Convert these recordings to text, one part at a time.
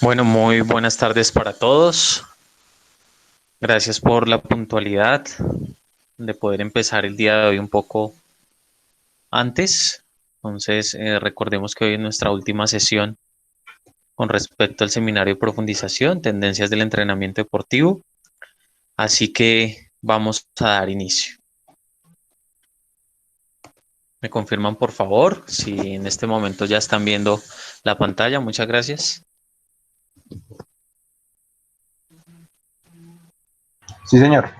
Bueno, muy buenas tardes para todos. Gracias por la puntualidad de poder empezar el día de hoy un poco antes. Entonces, recordemos que hoy es nuestra última sesión con respecto al seminario de profundización, tendencias del entrenamiento deportivo. Así que vamos a dar inicio. ¿Me confirman, por favor, si en este momento ya están viendo la pantalla? Muchas gracias. Sí, señor.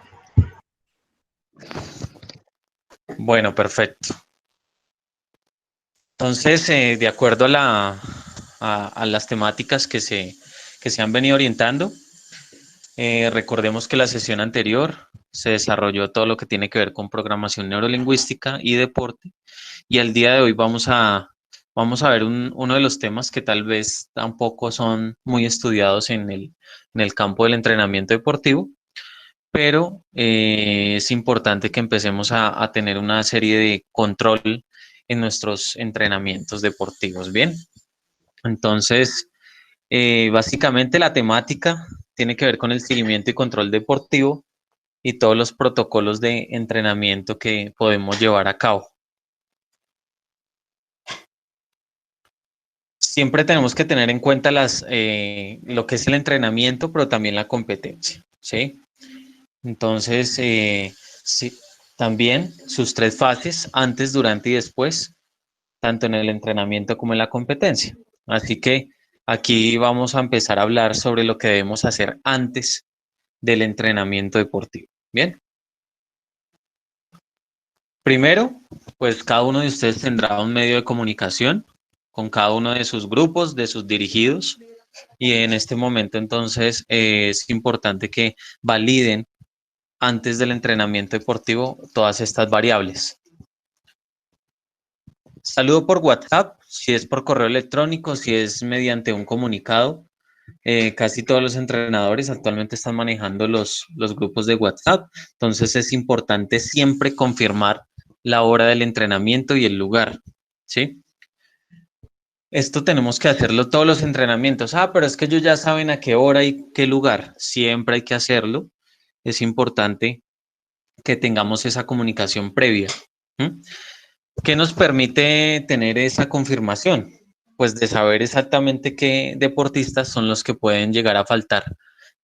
Bueno, perfecto. Entonces, de acuerdo a las temáticas que se han venido orientando, recordemos que la sesión anterior se desarrolló todo lo que tiene que ver con programación neurolingüística y deporte, y el día de hoy vamos a ver uno de los temas que tal vez tampoco son muy estudiados en el campo del entrenamiento deportivo, pero es importante que empecemos a tener una serie de control en nuestros entrenamientos deportivos. Bien, entonces, básicamente la temática tiene que ver con el seguimiento y control deportivo y todos los protocolos de entrenamiento que podemos llevar a cabo. Siempre tenemos que tener en cuenta lo que es el entrenamiento, pero también la competencia, ¿sí? Entonces, sí, también sus tres fases, antes, durante y después, tanto en el entrenamiento como en la competencia. Así que aquí vamos a empezar a hablar sobre lo que debemos hacer antes del entrenamiento deportivo. Bien, primero, pues cada uno de ustedes tendrá un medio de comunicación con cada uno de sus grupos, de sus dirigidos, y en este momento entonces es importante que validen antes del entrenamiento deportivo todas estas variables. Saludo por WhatsApp, si es por correo electrónico, si es mediante un comunicado. Casi todos los entrenadores actualmente están manejando los grupos de WhatsApp, entonces es importante siempre confirmar la hora del entrenamiento y el lugar, ¿sí? Esto tenemos que hacerlo todos los entrenamientos. Pero es que ellos ya saben a qué hora y qué lugar. Siempre hay que hacerlo. Es importante que tengamos esa comunicación previa. ¿Mm? ¿Qué nos permite tener esa confirmación? Pues de saber exactamente qué deportistas son los que pueden llegar a faltar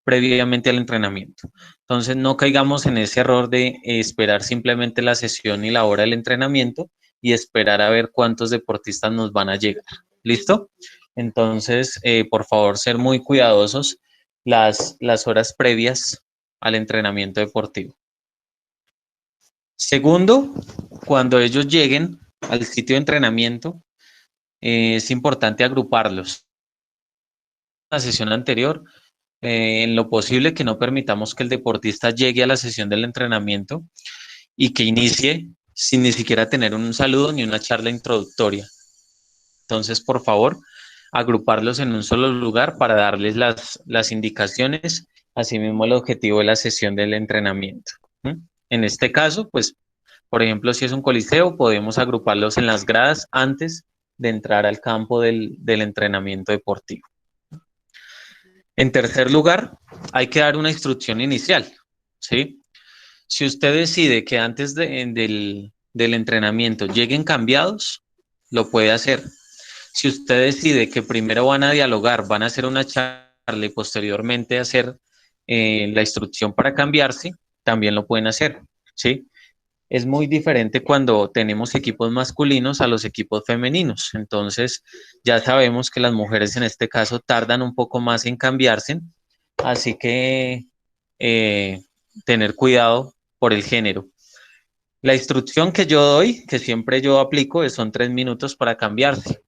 previamente al entrenamiento. Entonces, no caigamos en ese error de esperar simplemente la sesión y la hora del entrenamiento y esperar a ver cuántos deportistas nos van a llegar. ¿Listo? Entonces, por favor, ser muy cuidadosos las horas previas al entrenamiento deportivo. Segundo, cuando ellos lleguen al sitio de entrenamiento, es importante agruparlos. En la sesión anterior, en lo posible que no permitamos que el deportista llegue a la sesión del entrenamiento y que inicie sin ni siquiera tener un saludo ni una charla introductoria. Entonces, por favor, agruparlos en un solo lugar para darles las indicaciones, asimismo el objetivo de la sesión del entrenamiento. En este caso, pues, por ejemplo, si es un coliseo, podemos agruparlos en las gradas antes de entrar al campo del entrenamiento deportivo. En tercer lugar, hay que dar una instrucción inicial, ¿sí? Si usted decide que antes del entrenamiento lleguen cambiados, lo puede hacer. Si usted decide que primero van a dialogar, van a hacer una charla y posteriormente hacer la instrucción para cambiarse, también lo pueden hacer, ¿sí? Es muy diferente cuando tenemos equipos masculinos a los equipos femeninos. Entonces, ya sabemos que las mujeres en este caso tardan un poco más en cambiarse, así que eh, tener cuidado por el género. La instrucción que yo doy, que siempre yo aplico, son 3 minutos para cambiarse.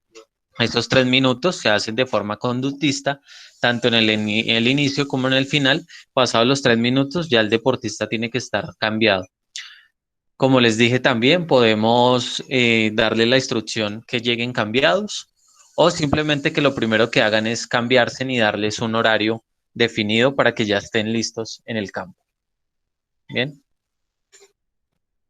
Estos 3 minutos se hacen de forma conductista, tanto en el inicio como en el final. Pasados los 3 minutos, ya el deportista tiene que estar cambiado. Como les dije también, podemos darle la instrucción que lleguen cambiados o simplemente que lo primero que hagan es cambiarse y darles un horario definido para que ya estén listos en el campo. Bien.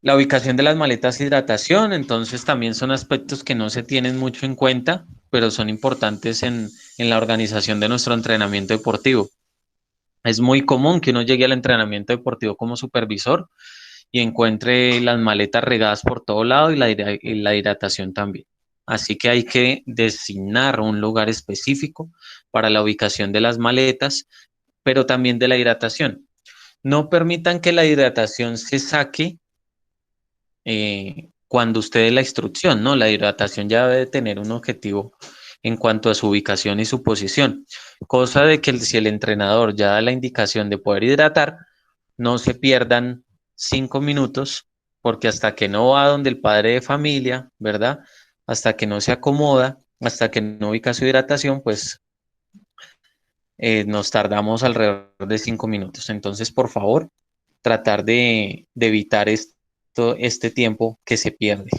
La ubicación de las maletas de hidratación, entonces también son aspectos que no se tienen mucho en cuenta, pero son importantes en la organización de nuestro entrenamiento deportivo. Es muy común que uno llegue al entrenamiento deportivo como supervisor y encuentre las maletas regadas por todo lado y la hidratación también. Así que hay que designar un lugar específico para la ubicación de las maletas, pero también de la hidratación. No permitan que la hidratación se saque cuando usted dé la instrucción, ¿no? La hidratación ya debe tener un objetivo en cuanto a su ubicación y su posición. Cosa de que si el entrenador ya da la indicación de poder hidratar, no se pierdan 5 minutos, porque hasta que no va donde el padre de familia, ¿verdad? Hasta que no se acomoda, hasta que no ubica su hidratación, pues nos tardamos alrededor de 5 minutos. Entonces, por favor, tratar de evitar este tiempo que se pierde.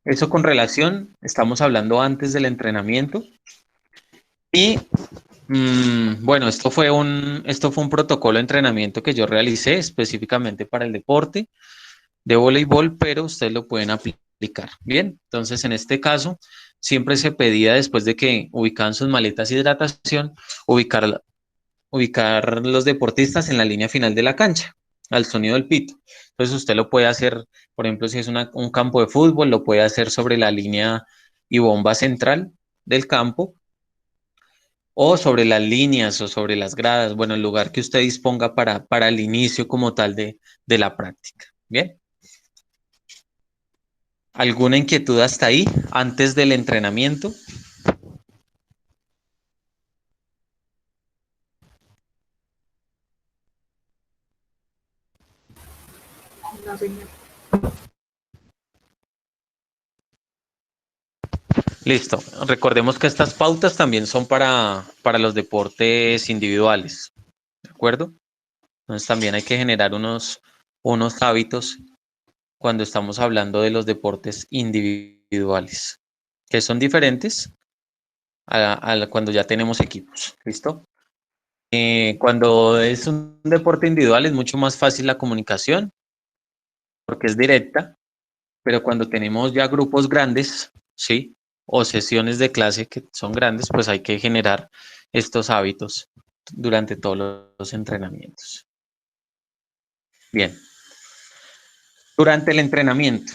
Eso con relación, estamos hablando antes del entrenamiento. Y bueno, esto fue un protocolo de entrenamiento que yo realicé específicamente para el deporte de voleibol, pero ustedes lo pueden aplicar. Bien, entonces en este caso, siempre se pedía después de que ubicaban sus maletas de hidratación, ubicar los deportistas en la línea final de la cancha, al sonido del pito. Entonces usted lo puede hacer, por ejemplo, si es un campo de fútbol, lo puede hacer sobre la línea y bomba central del campo, o sobre las líneas o sobre las gradas, bueno, el lugar que usted disponga para el inicio como tal de la práctica. Bien. ¿Alguna inquietud hasta ahí, antes del entrenamiento? No, señor. Listo. Recordemos que estas pautas también son para los deportes individuales, ¿de acuerdo? Entonces también hay que generar unos hábitos cuando estamos hablando de los deportes individuales, que son diferentes cuando ya tenemos equipos. ¿Listo? Cuando es un deporte individual es mucho más fácil la comunicación porque es directa, pero cuando tenemos ya grupos grandes, ¿sí? O sesiones de clase que son grandes, pues hay que generar estos hábitos durante todos los entrenamientos. Bien, durante el entrenamiento.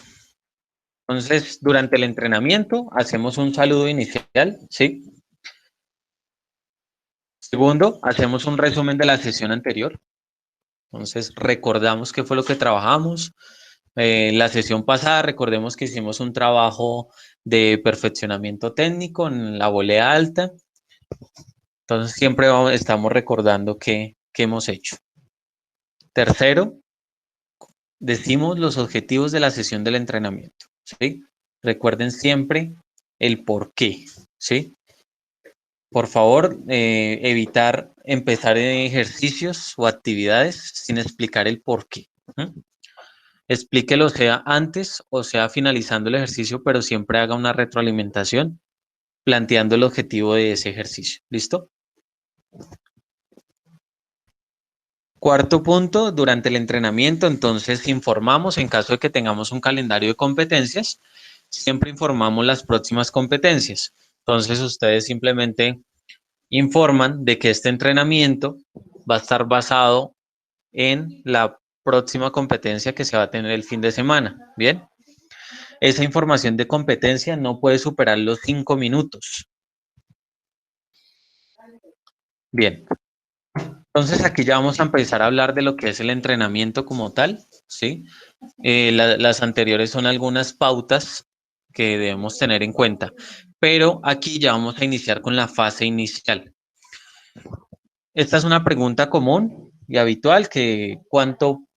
Entonces, durante el entrenamiento hacemos un saludo inicial, ¿sí? Segundo, hacemos un resumen de la sesión anterior. Entonces, recordamos qué fue lo que trabajamos. La sesión pasada, recordemos que hicimos un trabajo de perfeccionamiento técnico en la volea alta. Entonces, siempre estamos recordando qué hemos hecho. Tercero, decimos los objetivos de la sesión del entrenamiento, ¿sí? Recuerden siempre el por qué, ¿sí? Por favor, evitar empezar ejercicios o actividades sin explicar el por qué. Explíquelo sea antes o sea finalizando el ejercicio, pero siempre haga una retroalimentación planteando el objetivo de ese ejercicio. ¿Listo? Cuarto punto, durante el entrenamiento, entonces informamos en caso de que tengamos un calendario de competencias, siempre informamos las próximas competencias. Entonces ustedes simplemente informan de que este entrenamiento va a estar basado en la próxima competencia que se va a tener el fin de semana. Bien, esa información de competencia no puede superar los 5 minutos. Bien, entonces aquí ya vamos a empezar a hablar de lo que es el entrenamiento como tal, ¿sí? Las anteriores son algunas pautas que debemos tener en cuenta, pero aquí ya vamos a iniciar con la fase inicial. Esta es una pregunta común y habitual que ¿cuánto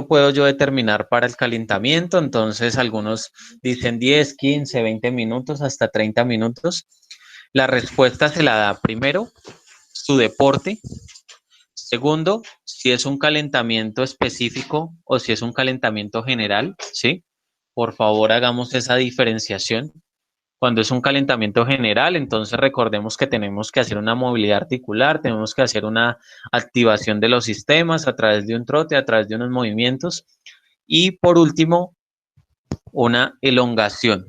puedo yo determinar para el calentamiento? Entonces algunos dicen 10, 15, 20 minutos, hasta 30 minutos. La respuesta se la da primero su deporte. Segundo, si es un calentamiento específico o si es un calentamiento general, ¿sí? Por favor, hagamos esa diferenciación. Cuando es un calentamiento general, entonces recordemos que tenemos que hacer una movilidad articular, tenemos que hacer una activación de los sistemas a través de un trote, a través de unos movimientos. Y por último, una elongación.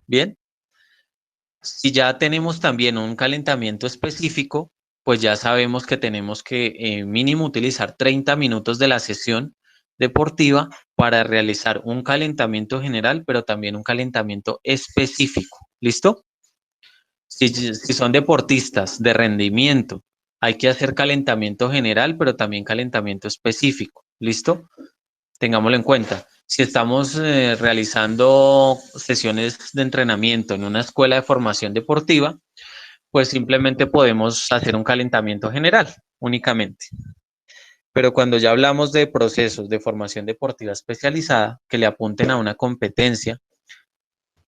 Bien, Si ya tenemos también un calentamiento específico, pues ya sabemos que tenemos que mínimo utilizar 30 minutos de la sesión deportiva para realizar un calentamiento general, pero también un calentamiento específico. ¿Listo? Si son deportistas de rendimiento, hay que hacer calentamiento general, pero también calentamiento específico. ¿Listo? Tengámoslo en cuenta. Si estamos realizando sesiones de entrenamiento en una escuela de formación deportiva, pues simplemente podemos hacer un calentamiento general únicamente. Pero cuando ya hablamos de procesos de formación deportiva especializada que le apunten a una competencia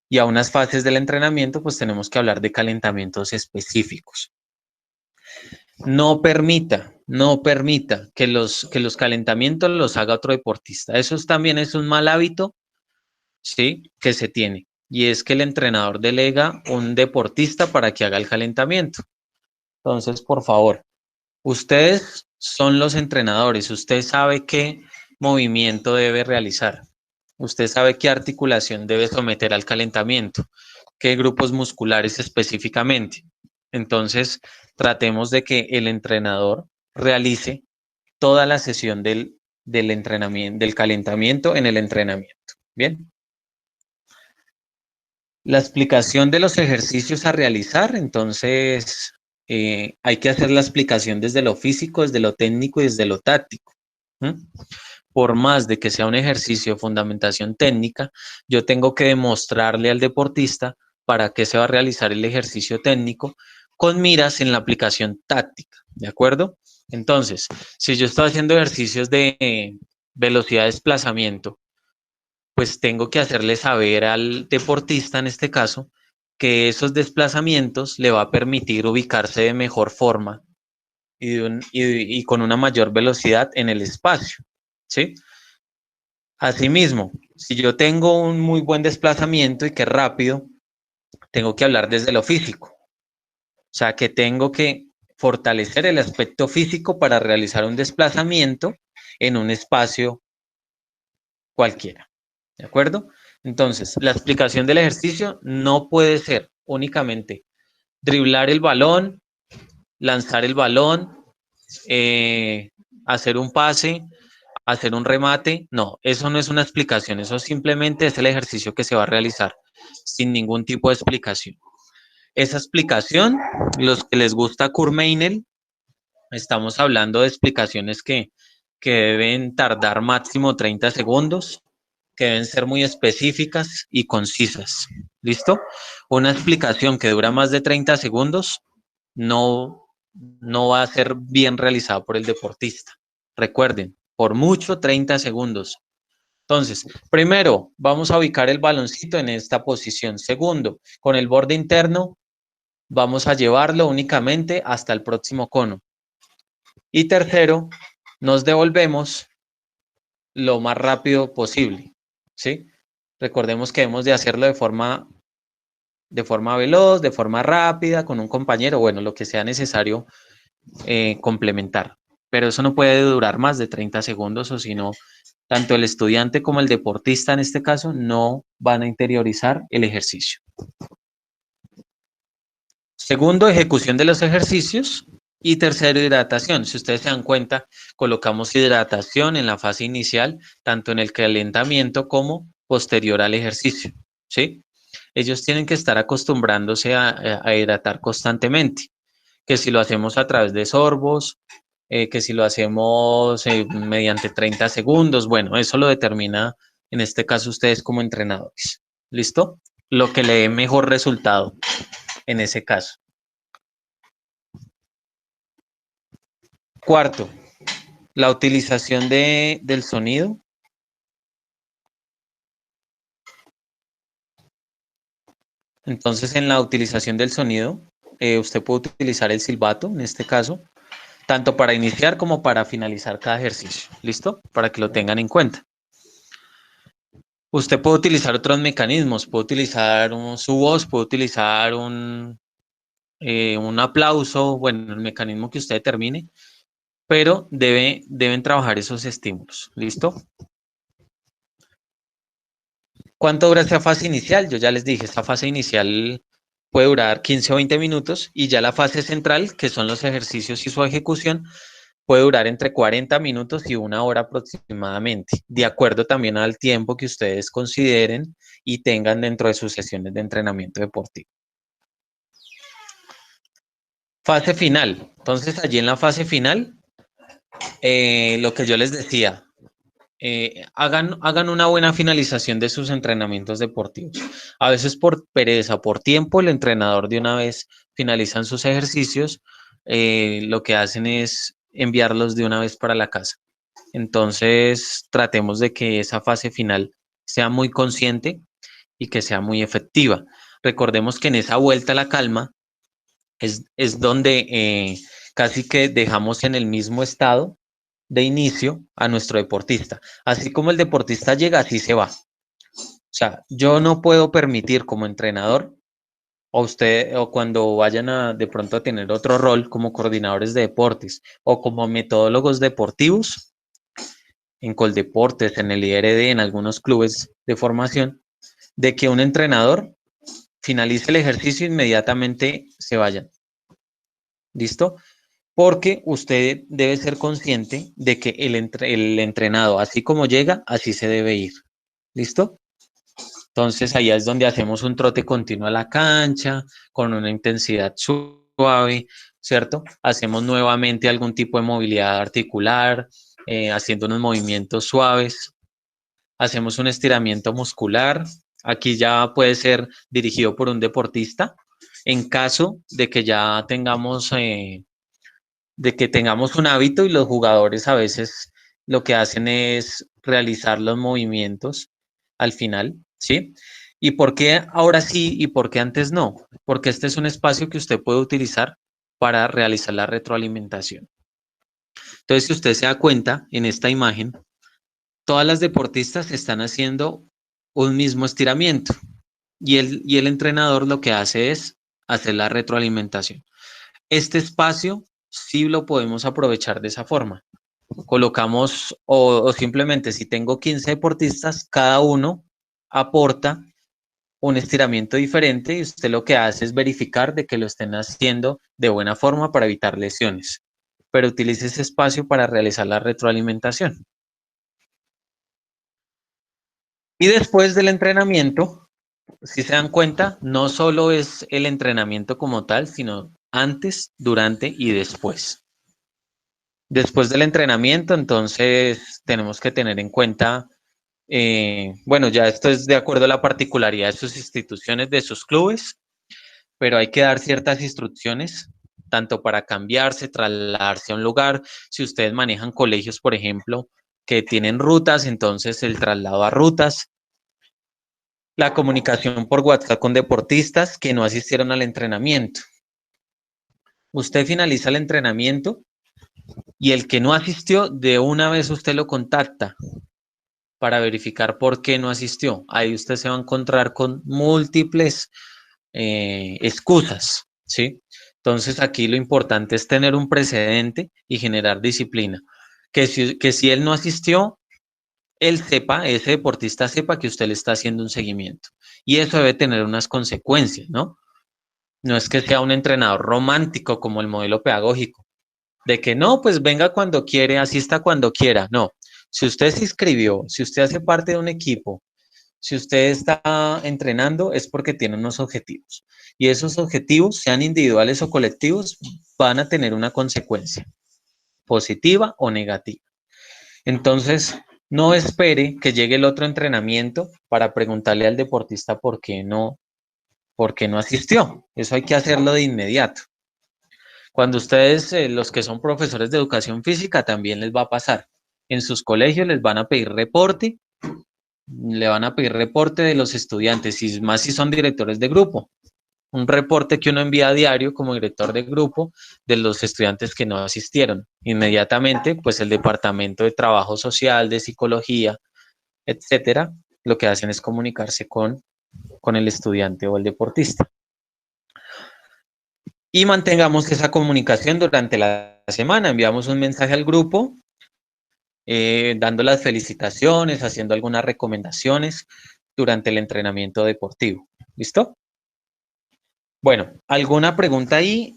y a unas fases del entrenamiento, pues tenemos que hablar de calentamientos específicos. No permita que los calentamientos los haga otro deportista. Eso también es un mal hábito, ¿sí? Que se tiene. Y es que el entrenador delega un deportista para que haga el calentamiento. Entonces, por favor, ustedes son los entrenadores. Usted sabe qué movimiento debe realizar. Usted sabe qué articulación debe someter al calentamiento, qué grupos musculares específicamente. Entonces, tratemos de que el entrenador realice toda la sesión del entrenamiento, del calentamiento en el entrenamiento. Bien. La explicación de los ejercicios a realizar, entonces hay que hacer la explicación desde lo físico, desde lo técnico y desde lo táctico. ¿Mm? Por más de que sea un ejercicio de fundamentación técnica, yo tengo que demostrarle al deportista para qué se va a realizar el ejercicio técnico con miras en la aplicación táctica, ¿de acuerdo? Entonces, si yo estoy haciendo ejercicios de velocidad de desplazamiento, pues tengo que hacerle saber al deportista, en este caso, que esos desplazamientos le va a permitir ubicarse de mejor forma y con una mayor velocidad en el espacio, ¿sí? Asimismo, si yo tengo un muy buen desplazamiento y que es rápido, tengo que hablar desde lo físico. O sea, que tengo que fortalecer el aspecto físico para realizar un desplazamiento en un espacio cualquiera. ¿De acuerdo? Entonces, la explicación del ejercicio no puede ser únicamente driblar el balón, lanzar el balón, eh, hacer un pase, hacer un remate. No, eso no es una explicación, eso simplemente es el ejercicio que se va a realizar sin ningún tipo de explicación. Esa explicación, los que les gusta Kurt Meinel, estamos hablando de explicaciones que deben tardar máximo 30 segundos, que deben ser muy específicas y concisas. ¿Listo? Una explicación que dura más de 30 segundos no, no va a ser bien realizada por el deportista. Recuerden, por mucho 30 segundos. Entonces, primero, vamos a ubicar el baloncito en esta posición. Segundo, con el borde interno, vamos a llevarlo únicamente hasta el próximo cono. Y tercero, nos devolvemos lo más rápido posible, ¿sí? Recordemos que debemos de hacerlo de forma veloz, de forma rápida, con un compañero, bueno, lo que sea necesario complementar. Pero eso no puede durar más de 30 segundos o si no, tanto el estudiante como el deportista en este caso no van a interiorizar el ejercicio. Segundo, ejecución de los ejercicios. Y tercero, hidratación. Si ustedes se dan cuenta, colocamos hidratación en la fase inicial, tanto en el calentamiento como posterior al ejercicio, ¿sí? Ellos tienen que estar acostumbrándose a hidratar constantemente, que si lo hacemos a través de sorbos, que si lo hacemos mediante 30 segundos, bueno, eso lo determina en este caso ustedes como entrenadores. ¿Listo? Lo que le dé mejor resultado en ese caso. Cuarto, la utilización del sonido. Entonces, en la utilización del sonido, usted puede utilizar el silbato, en este caso, tanto para iniciar como para finalizar cada ejercicio. ¿Listo? Para que lo tengan en cuenta. Usted puede utilizar otros mecanismos, puede utilizar su voz, puede utilizar un aplauso, bueno, el mecanismo que usted determine, pero deben trabajar esos estímulos. ¿Listo? ¿Cuánto dura esta fase inicial? Yo ya les dije, esta fase inicial puede durar 15 o 20 minutos y ya la fase central, que son los ejercicios y su ejecución, puede durar entre 40 minutos y 1 hora aproximadamente, de acuerdo también al tiempo que ustedes consideren y tengan dentro de sus sesiones de entrenamiento deportivo. Fase final. Entonces, allí en la fase final, lo que yo les decía, hagan una buena finalización de sus entrenamientos deportivos. A veces por pereza, por tiempo, el entrenador de una vez finalizan sus ejercicios, lo que hacen es enviarlos de una vez para la casa. Entonces, tratemos de que esa fase final sea muy consciente y que sea muy efectiva. Recordemos que en esa vuelta a la calma es donde casi que dejamos en el mismo estado de inicio a nuestro deportista. Así como el deportista llega, así se va. O sea, yo no puedo permitir como entrenador o usted o cuando vayan a de pronto a tener otro rol como coordinadores de deportes o como metodólogos deportivos en Coldeportes, en el IRD, en algunos clubes de formación, de que un entrenador finalice el ejercicio e inmediatamente se vayan. ¿Listo? Porque usted debe ser consciente de que el entrenado, así como llega, así se debe ir. ¿Listo? Entonces, allá es donde hacemos un trote continuo a la cancha, con una intensidad suave, ¿cierto? Hacemos nuevamente algún tipo de movilidad articular, haciendo unos movimientos suaves. Hacemos un estiramiento muscular. Aquí ya puede ser dirigido por un deportista. En caso de que ya tengamos un hábito y los jugadores a veces lo que hacen es realizar los movimientos al final, ¿sí? ¿Y por qué ahora sí y por qué antes no? Porque este es un espacio que usted puede utilizar para realizar la retroalimentación. Entonces, si usted se da cuenta en esta imagen, todas las deportistas están haciendo un mismo estiramiento y el entrenador lo que hace es hacer la retroalimentación. Este espacio sí lo podemos aprovechar de esa forma. Colocamos o simplemente si tengo 15 deportistas, cada uno aporta un estiramiento diferente y usted lo que hace es verificar de que lo estén haciendo de buena forma para evitar lesiones. Pero utilice ese espacio para realizar la retroalimentación. Y después del entrenamiento, si se dan cuenta, no solo es el entrenamiento como tal, sino antes, durante y después. Después del entrenamiento, entonces tenemos que tener en cuenta, bueno, ya esto es de acuerdo a la particularidad de sus instituciones, de sus clubes, pero hay que dar ciertas instrucciones, tanto para cambiarse, trasladarse a un lugar. Si ustedes manejan colegios, por ejemplo, que tienen rutas, entonces el traslado a rutas, la comunicación por WhatsApp con deportistas que no asistieron al entrenamiento. Usted finaliza el entrenamiento y el que no asistió, de una vez usted lo contacta para verificar por qué no asistió. Ahí usted se va a encontrar con múltiples excusas, ¿sí? Entonces aquí lo importante es tener un precedente y generar disciplina. Que si él no asistió, él sepa, ese deportista sepa que usted le está haciendo un seguimiento. Y eso debe tener unas consecuencias, ¿no? No es que sea un entrenador romántico como el modelo pedagógico, de que no, pues venga cuando quiere, asista cuando quiera. No, si usted se inscribió, si usted hace parte de un equipo, si usted está entrenando, es porque tiene unos objetivos. Y esos objetivos, sean individuales o colectivos, van a tener una consecuencia, positiva o negativa. Entonces, no espere que llegue el otro entrenamiento para preguntarle al deportista por qué no asistió. Eso hay que hacerlo de inmediato. Cuando ustedes, los que son profesores de educación física, también les va a pasar. En sus colegios les van a pedir reporte, le van a pedir reporte de los estudiantes, y más si son directores de grupo. Un reporte que uno envía a diario como director de grupo de los estudiantes que no asistieron. Inmediatamente, pues el departamento de trabajo social, de psicología, etcétera, lo que hacen es comunicarse con el estudiante o el deportista. Y mantengamos esa comunicación durante la semana. Enviamos un mensaje al grupo, dando las felicitaciones, haciendo algunas recomendaciones durante el entrenamiento deportivo. ¿Listo? Bueno, ¿alguna pregunta ahí?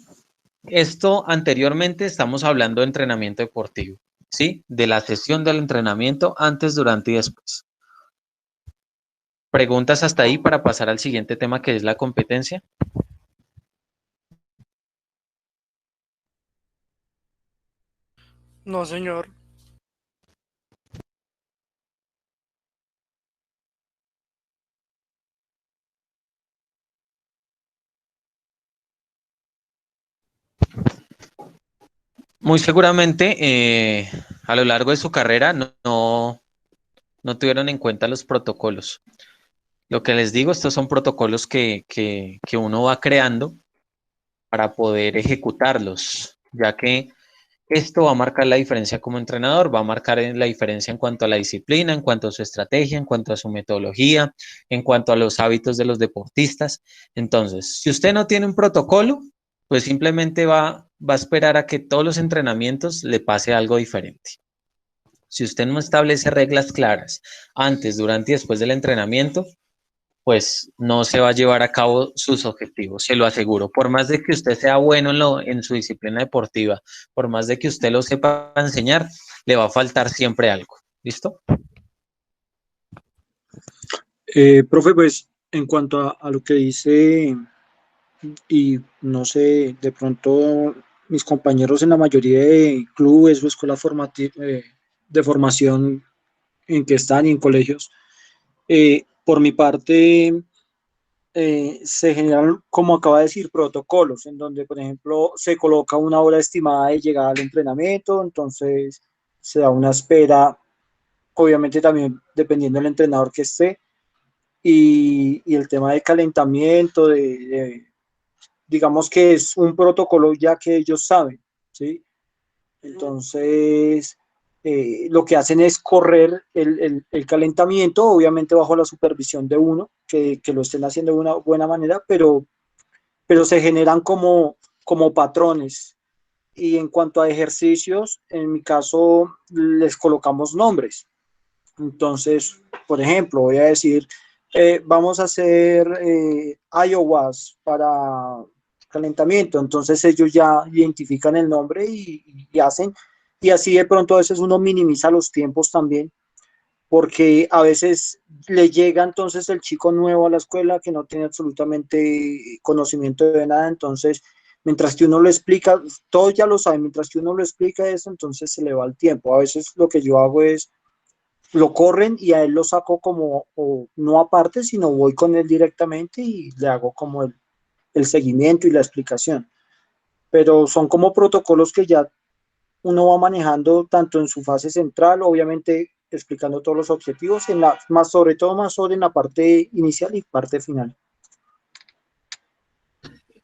Esto anteriormente estamos hablando de entrenamiento deportivo, ¿sí? De la sesión del entrenamiento antes, durante y después. ¿Preguntas hasta ahí para pasar al siguiente tema que es la competencia? No, señor. Muy seguramente a lo largo de su carrera no tuvieron en cuenta los protocolos. Lo que les digo, estos son protocolos que uno va creando para poder ejecutarlos, ya que esto va a marcar la diferencia como entrenador, va a marcar la diferencia en cuanto a la disciplina, en cuanto a su estrategia, en cuanto a su metodología, en cuanto a los hábitos de los deportistas. Entonces, si usted no tiene un protocolo, pues simplemente va a esperar a que todos los entrenamientos le pase algo diferente. Si usted no establece reglas claras antes, durante y después del entrenamiento, pues no se va a llevar a cabo sus objetivos, se lo aseguro. Por más de que usted sea bueno en su disciplina deportiva, por más de que usted lo sepa enseñar, le va a faltar siempre algo. ¿Listo? Profe, pues en cuanto a lo que dice, y no sé, de pronto mis compañeros en la mayoría de clubes o escuelas de formación en que están y en colegios, por mi parte, se generan, como acaba de decir, protocolos, en donde, por ejemplo, se coloca una hora estimada de llegada al entrenamiento, entonces se da una espera, obviamente también dependiendo del entrenador que esté, y el tema de calentamiento, digamos que es un protocolo ya que ellos saben, ¿sí? Entonces, lo que hacen es correr el calentamiento, obviamente bajo la supervisión de uno, que lo estén haciendo de una buena manera, pero se generan como patrones. Y en cuanto a ejercicios, en mi caso les colocamos nombres. Entonces, por ejemplo, voy a decir, vamos a hacer Iowas para calentamiento. Entonces ellos ya identifican el nombre y hacen, y así de pronto a veces uno minimiza los tiempos también, porque a veces le llega entonces el chico nuevo a la escuela que no tiene absolutamente conocimiento de nada, entonces mientras que uno lo explica, todos ya lo saben, mientras que uno lo explica eso, entonces se le va el tiempo. A veces lo que yo hago es lo corren y a él lo saco como, o no aparte, sino voy con él directamente y le hago como el seguimiento y la explicación. Pero son como protocolos que ya uno va manejando tanto en su fase central, obviamente explicando todos los objetivos, más sobre todo más sobre en la parte inicial y parte final.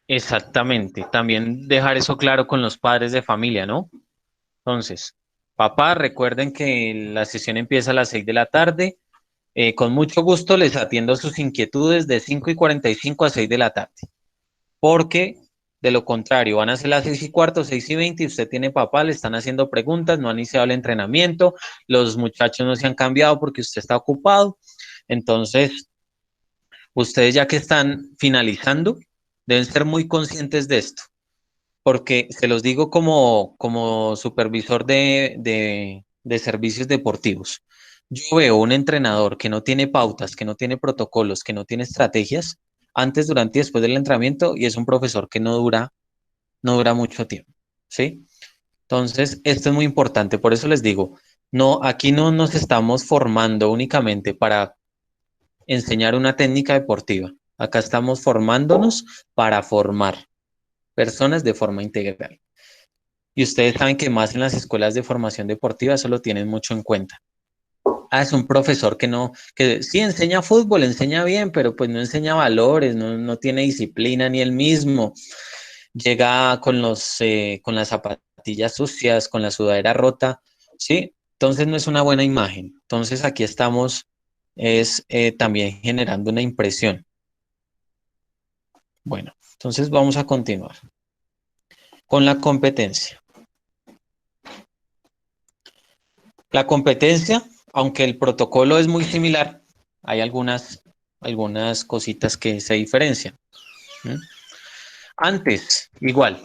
Exactamente. También dejar eso claro con los padres de familia, ¿no? Entonces, papá, recuerden que la sesión empieza a las 6 de la tarde. Con mucho gusto les atiendo sus inquietudes de 5:45 a 6 de la tarde. Porque de lo contrario, van a ser las 6:15, 6:20 y usted tiene papá, le están haciendo preguntas, no han iniciado el entrenamiento, los muchachos no se han cambiado porque usted está ocupado. Entonces, ustedes ya que están finalizando, deben ser muy conscientes de esto, porque se los digo como supervisor de servicios deportivos. Yo veo un entrenador que no tiene pautas, que no tiene protocolos, que no tiene estrategias antes, durante y después del entrenamiento y es un profesor que no dura mucho tiempo, ¿sí? Entonces, esto es muy importante, por eso les digo, no, aquí no nos estamos formando únicamente para enseñar una técnica deportiva, acá estamos formándonos para formar personas de forma integral. Y ustedes saben que más en las escuelas de formación deportiva eso lo tienen mucho en cuenta. Ah, es un profesor que sí enseña fútbol, enseña bien, pero pues no enseña valores, no tiene disciplina ni él mismo. Llega con las zapatillas sucias, con la sudadera rota, ¿sí? Entonces no es una buena imagen. Entonces aquí estamos también generando una impresión. Bueno, entonces vamos a continuar con la competencia. La competencia, aunque el protocolo es muy similar, hay algunas cositas que se diferencian. ¿Mm? Antes, igual,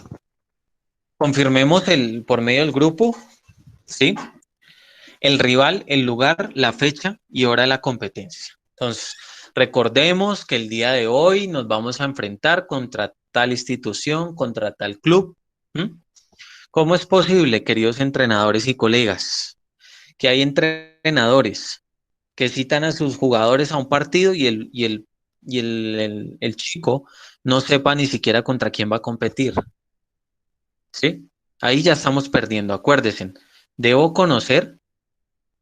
confirmemos por medio del grupo, ¿sí? El rival, el lugar, la fecha y hora de la competencia. Entonces, recordemos que el día de hoy nos vamos a enfrentar contra tal institución, contra tal club. ¿Mm? ¿Cómo es posible, queridos entrenadores y colegas, que hay entrenadores que citan a sus jugadores a un partido y el chico no sepa ni siquiera contra quién va a competir? ¿Sí? Ahí ya estamos perdiendo, acuérdense. Debo conocer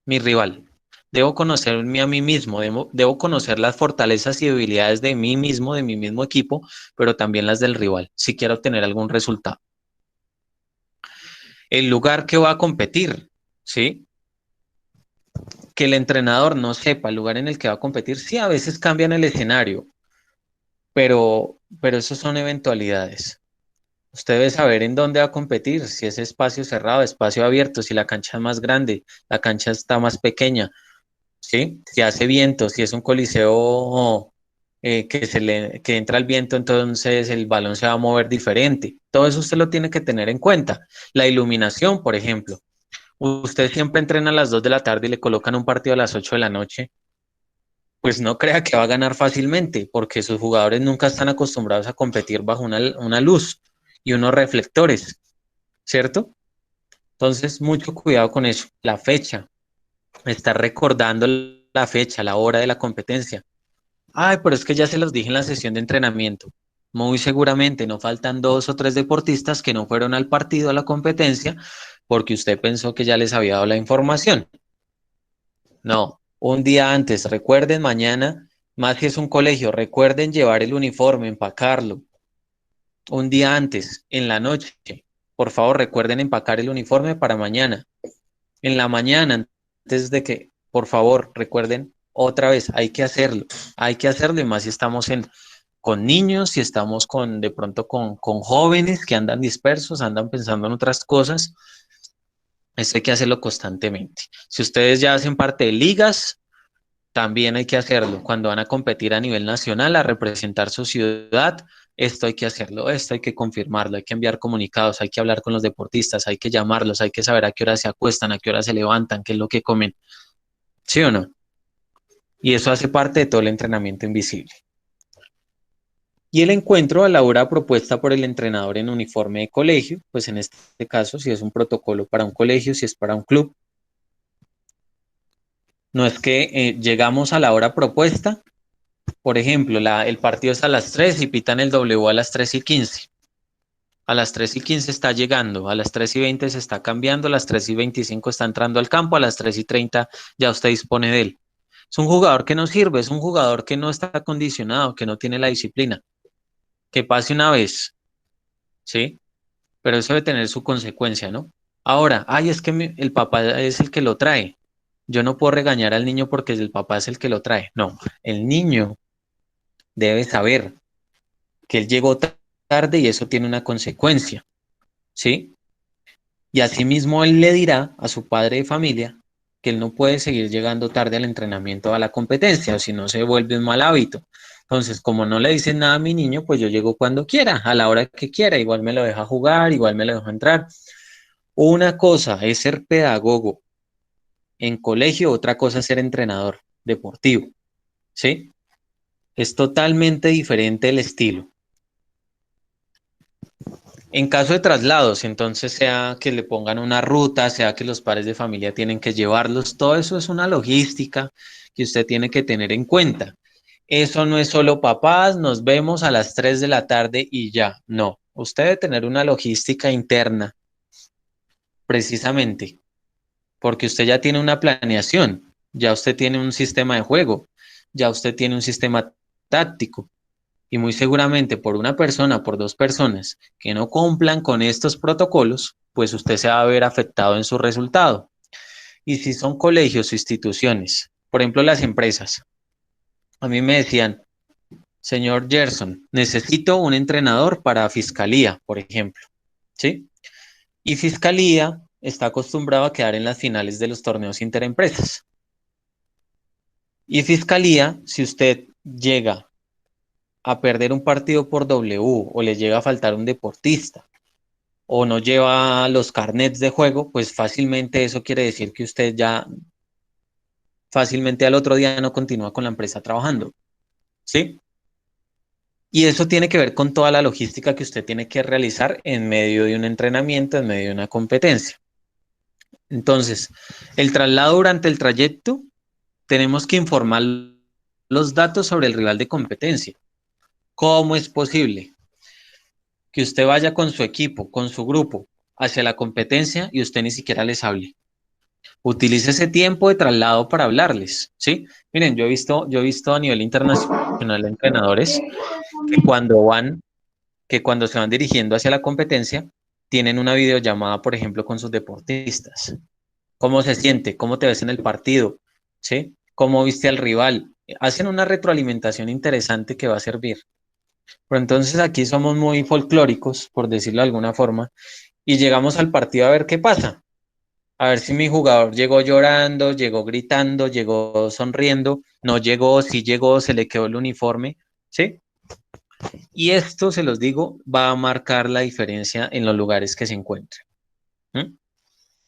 mi rival. Debo conocerme a mí mismo, debo conocer las fortalezas y debilidades de mí mismo, de mi mismo equipo, pero también las del rival, si quiero obtener algún resultado. El lugar que va a competir, ¿sí? Que el entrenador no sepa el lugar en el que va a competir, sí, a veces cambian el escenario, pero eso son eventualidades. Usted debe saber en dónde va a competir, si es espacio cerrado, espacio abierto, si la cancha es más grande, la cancha está más pequeña, ¿sí? Si hace viento, si es un coliseo que entra el viento, entonces el balón se va a mover diferente. Todo eso usted lo tiene que tener en cuenta. La iluminación, por ejemplo. Usted siempre entrena a las 2 de la tarde y le colocan un partido a las 8 de la noche, pues no crea que va a ganar fácilmente, porque sus jugadores nunca están acostumbrados a competir bajo una luz y unos reflectores, ¿cierto? Entonces, mucho cuidado con eso. La fecha, estar recordando la fecha, la hora de la competencia. Ay, pero es que ya se los dije en la sesión de entrenamiento. Muy seguramente no faltan 2 o 3 deportistas que no fueron al partido, a la competencia, porque usted pensó que ya les había dado la información. No, un día antes, recuerden mañana, más si es un colegio, recuerden llevar el uniforme, empacarlo. Un día antes, en la noche, por favor, recuerden empacar el uniforme para mañana. En la mañana, antes de que, por favor, recuerden otra vez, hay que hacerlo y más si estamos con niños, si estamos de pronto con jóvenes que andan dispersos, andan pensando en otras cosas, esto hay que hacerlo constantemente. Si ustedes ya hacen parte de ligas, también hay que hacerlo. Cuando van a competir a nivel nacional, a representar su ciudad, esto hay que hacerlo, esto hay que confirmarlo, hay que enviar comunicados, hay que hablar con los deportistas, hay que llamarlos, hay que saber a qué hora se acuestan, a qué hora se levantan, qué es lo que comen, ¿sí o no? Y eso hace parte de todo el entrenamiento invisible. Y el encuentro a la hora propuesta por el entrenador en uniforme de colegio, pues en este caso, si es un protocolo para un colegio, si es para un club, no es que llegamos a la hora propuesta. Por ejemplo, el partido es a las 3 y pitan el W a las 3:15. A las 3:15 está llegando, a las 3:20 se está cambiando, a las 3:25 está entrando al campo, a las 3:30 ya usted dispone de él. Es un jugador que no sirve, es un jugador que no está acondicionado, que no tiene la disciplina. Que pase una vez, ¿sí? Pero eso debe tener su consecuencia, ¿no? Ahora, ay, es que el papá es el que lo trae. Yo no puedo regañar al niño porque el papá es el que lo trae. No, el niño debe saber que él llegó tarde y eso tiene una consecuencia, ¿sí? Y asimismo él le dirá a su padre de familia que él no puede seguir llegando tarde al entrenamiento, a la competencia, o si no se vuelve un mal hábito. Entonces, como no le dicen nada a mi niño, pues yo llego cuando quiera, a la hora que quiera, igual me lo deja jugar, igual me lo deja entrar. Una cosa es ser pedagogo en colegio, otra cosa es ser entrenador deportivo, ¿sí? Es totalmente diferente el estilo. En caso de traslados, entonces sea que le pongan una ruta, sea que los padres de familia tienen que llevarlos, todo eso es una logística que usted tiene que tener en cuenta. Eso no es solo papás, nos vemos a las 3 de la tarde y ya, no. Usted debe tener una logística interna, precisamente, porque usted ya tiene una planeación, ya usted tiene un sistema de juego, ya usted tiene un sistema táctico. Y muy seguramente por una persona, por 2 personas que no cumplan con estos protocolos, pues usted se va a ver afectado en su resultado. Y si son colegios o instituciones, por ejemplo las empresas, a mí me decían, señor Gerson, necesito un entrenador para fiscalía, por ejemplo, ¿sí? Y fiscalía está acostumbrado a quedar en las finales de los torneos interempresas. Y fiscalía, si usted llega a perder un partido por W o le llega a faltar un deportista o no lleva los carnets de juego, pues fácilmente eso quiere decir que usted ya fácilmente al otro día no continúa con la empresa trabajando, ¿sí? Y eso tiene que ver con toda la logística que usted tiene que realizar en medio de un entrenamiento, en medio de una competencia. Entonces, el traslado durante el trayecto, tenemos que informar los datos sobre el rival de competencia. ¿Cómo es posible que usted vaya con su equipo, con su grupo, hacia la competencia y usted ni siquiera les hable? Utilice ese tiempo de traslado para hablarles, ¿sí? Miren, yo he visto a nivel internacional entrenadores que cuando se van dirigiendo hacia la competencia, tienen una videollamada, por ejemplo, con sus deportistas. ¿Cómo se siente? ¿Cómo te ves en el partido? ¿Sí? ¿Cómo viste al rival? Hacen una retroalimentación interesante que va a servir. Pero entonces aquí somos muy folclóricos, por decirlo de alguna forma, y llegamos al partido a ver qué pasa. A ver si mi jugador llegó llorando, llegó gritando, llegó sonriendo, no llegó, si llegó, se le quedó el uniforme, ¿sí? Y esto, se los digo, va a marcar la diferencia en los lugares que se encuentren. ¿Mm?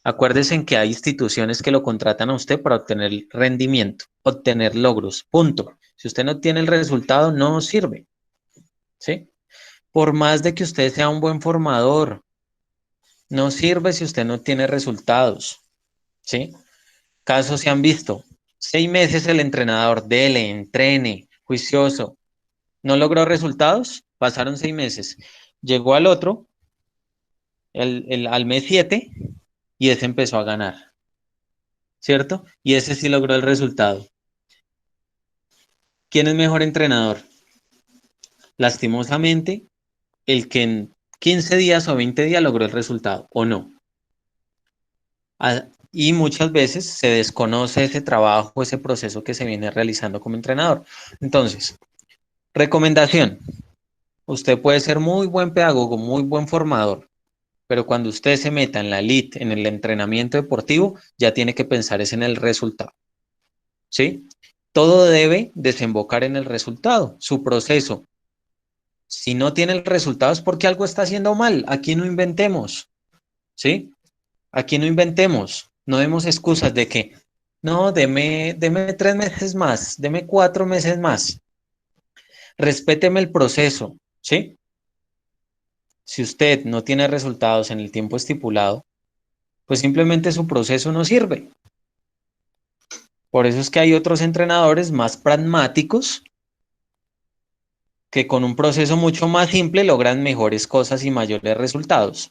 Acuérdense en que hay instituciones que lo contratan a usted para obtener rendimiento, obtener logros, punto. Si usted no tiene el resultado, no sirve, ¿sí? Por más de que usted sea un buen formador, no sirve si usted no tiene resultados, ¿sí? Casos se han visto. 6 meses el entrenador, dele, entrene, juicioso, no logró resultados, pasaron 6 meses. Llegó al otro, al mes 7, y ese empezó a ganar, ¿cierto? Y ese sí logró el resultado. ¿Quién es mejor entrenador? Lastimosamente, el que en 15 días o 20 días logró el resultado, ¿o no? Y muchas veces se desconoce ese trabajo, ese proceso que se viene realizando como entrenador. Entonces, recomendación, usted puede ser muy buen pedagogo, muy buen formador, pero cuando usted se meta en la elite, en el entrenamiento deportivo, ya tiene que pensar es en el resultado, ¿sí? Todo debe desembocar en el resultado, su proceso. Si no tiene el resultado es porque algo está haciendo mal. Aquí no inventemos, ¿sí? Aquí no inventemos, no demos excusas de que, no, deme 3 meses más, deme 4 meses más. Respéteme el proceso, ¿sí? Si usted no tiene resultados en el tiempo estipulado, pues simplemente su proceso no sirve. Por eso es que hay otros entrenadores más pragmáticos que con un proceso mucho más simple logran mejores cosas y mayores resultados.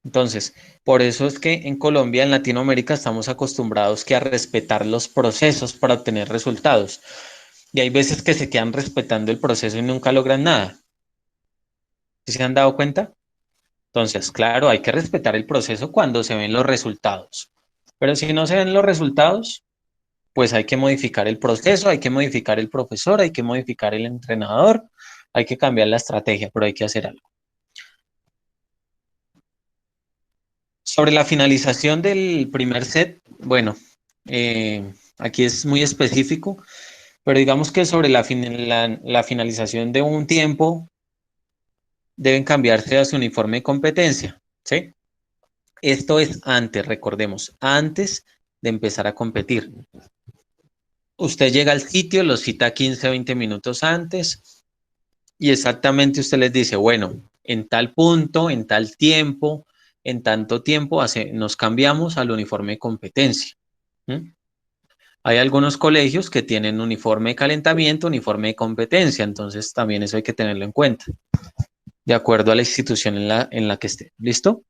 Entonces, por eso es que en Colombia, en Latinoamérica, estamos acostumbrados que a respetar los procesos para obtener resultados. Y hay veces que se quedan respetando el proceso y nunca logran nada. ¿Sí se han dado cuenta? Entonces, claro, hay que respetar el proceso cuando se ven los resultados. Pero si no se ven los resultados, pues hay que modificar el proceso, hay que modificar el profesor, hay que modificar el entrenador, hay que cambiar la estrategia, pero hay que hacer algo. Sobre la finalización del primer set, bueno, aquí es muy específico, pero digamos que sobre la finalización de un tiempo deben cambiarse a su uniforme de competencia, ¿sí? Esto es antes, recordemos, antes de empezar a competir. Usted llega al sitio, lo cita 15 o 20 minutos antes y exactamente usted les dice, bueno, en tal punto, en tal tiempo, en tanto tiempo nos cambiamos al uniforme de competencia. ¿Mm? Hay algunos colegios que tienen uniforme de calentamiento, uniforme de competencia, entonces también eso hay que tenerlo en cuenta, de acuerdo a la institución en la que esté. ¿Listo?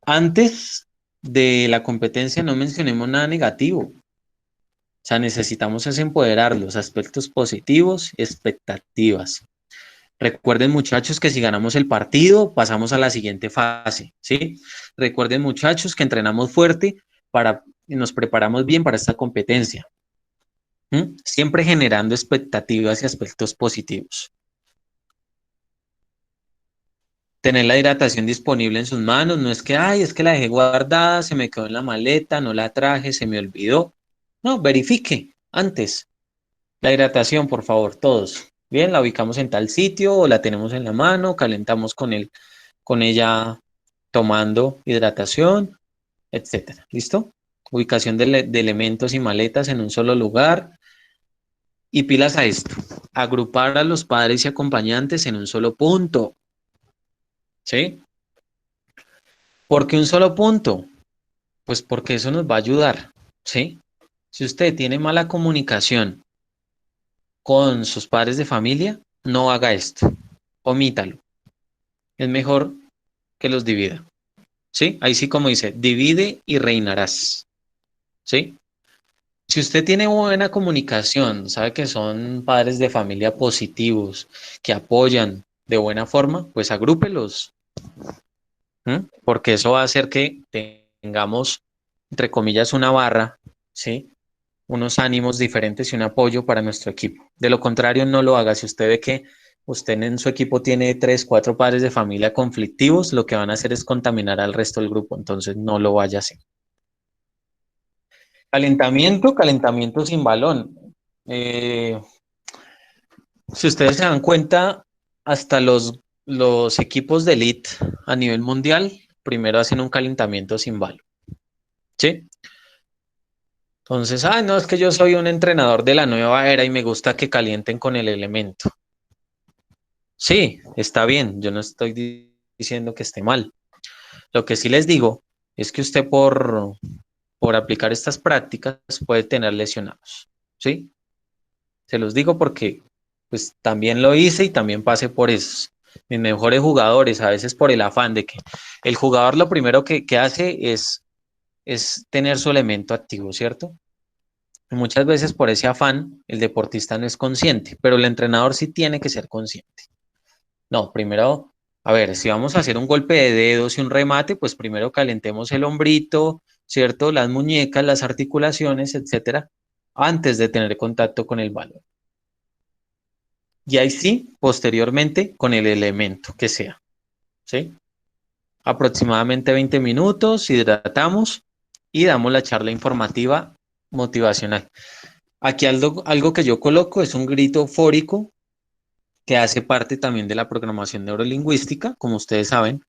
Antes de la competencia no mencionemos nada negativo. O sea, necesitamos es empoderar los aspectos positivos y expectativas. Recuerden, muchachos, que si ganamos el partido, pasamos a la siguiente fase, ¿sí? Recuerden, muchachos, que entrenamos fuerte y nos preparamos bien para esta competencia. Siempre generando expectativas y aspectos positivos. Tener la hidratación disponible en sus manos, no es que, ay, es que la dejé guardada, se me quedó en la maleta, no la traje, se me olvidó. No, verifique antes. La hidratación, por favor, todos. Bien, la ubicamos en tal sitio o la tenemos en la mano, calentamos con ella tomando hidratación, etcétera. ¿Listo? Ubicación de elementos y maletas en un solo lugar. Y pilas a esto, agrupar a los padres y acompañantes en un solo punto, ¿sí? ¿Por qué un solo punto? Pues porque eso nos va a ayudar, ¿sí? Si usted tiene mala comunicación con sus padres de familia, no haga esto, omítalo. Es mejor que los divida, ¿sí? Ahí sí como dice, divide y reinarás, ¿sí? Si usted tiene buena comunicación, sabe que son padres de familia positivos, que apoyan de buena forma, pues agrúpelos, porque eso va a hacer que tengamos, entre comillas, una barra, ¿sí? Unos ánimos diferentes y un apoyo para nuestro equipo. De lo contrario, no lo haga. Si usted ve que usted en su equipo tiene 3, 4 padres de familia conflictivos, lo que van a hacer es contaminar al resto del grupo, entonces no lo vaya a hacer. Calentamiento sin balón. Eh, si ustedes se dan cuenta, hasta los equipos de elite a nivel mundial primero hacen un calentamiento sin balón, ¿sí? Entonces, no, es que yo soy un entrenador de la nueva era y me gusta que calienten con el elemento. Sí, está bien, yo no estoy diciendo que esté mal. Lo que sí les digo es que usted por aplicar estas prácticas puede tener lesionados, ¿sí? Se los digo porque pues también lo hice y también pasé por eso. Mis mejores jugadores, a veces por el afán de que el jugador lo primero que hace es tener su elemento activo, ¿cierto? Y muchas veces por ese afán el deportista no es consciente, pero el entrenador sí tiene que ser consciente. No, primero, a ver, si vamos a hacer un golpe de dedos y un remate, pues primero calentemos el hombrito, ¿cierto? Las muñecas, las articulaciones, etcétera, antes de tener contacto con el balón. Y ahí sí, posteriormente, con el elemento que sea, ¿sí? Aproximadamente 20 minutos, hidratamos y damos la charla informativa motivacional. Aquí algo que yo coloco es un grito eufórico que hace parte también de la programación neurolingüística, como ustedes saben,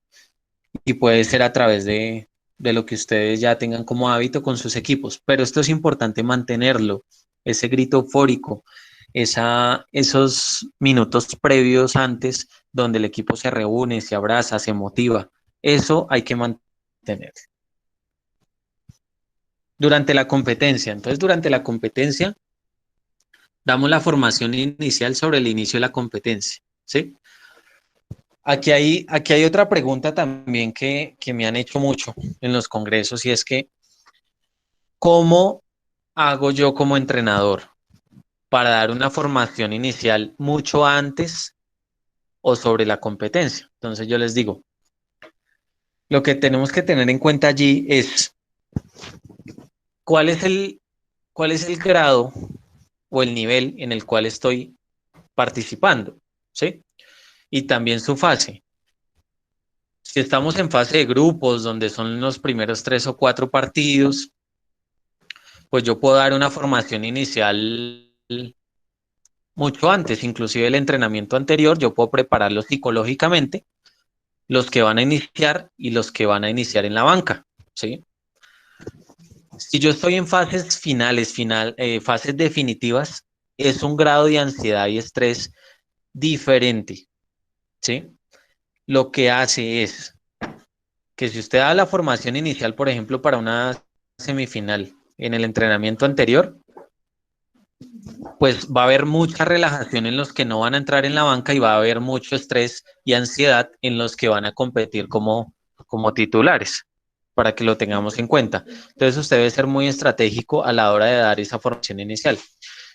y puede ser a través de lo que ustedes ya tengan como hábito con sus equipos. Pero esto es importante mantenerlo, ese grito eufórico, esos minutos previos antes donde el equipo se reúne, se abraza, se motiva. Eso hay que mantener. Durante la competencia, entonces durante la competencia damos la formación inicial sobre el inicio de la competencia, ¿sí? Aquí hay otra pregunta también que me han hecho mucho en los congresos y es que, ¿cómo hago yo como entrenador para dar una formación inicial mucho antes o sobre la competencia? Entonces yo les digo, lo que tenemos que tener en cuenta allí es cuál es cuál es el grado o el nivel en el cual estoy participando, ¿sí? Y también su fase. Si estamos en fase de grupos, donde son los primeros 3 o 4 partidos, pues yo puedo dar una formación inicial mucho antes, inclusive el entrenamiento anterior, yo puedo prepararlos psicológicamente, los que van a iniciar y los que van a iniciar en la banca, ¿sí? Si yo estoy en fases finales, fases definitivas, es un grado de ansiedad y estrés diferente, ¿sí? Lo que hace es que si usted da la formación inicial, por ejemplo, para una semifinal en el entrenamiento anterior, pues va a haber mucha relajación en los que no van a entrar en la banca y va a haber mucho estrés y ansiedad en los que van a competir como titulares, para que lo tengamos en cuenta. Entonces usted debe ser muy estratégico a la hora de dar esa formación inicial.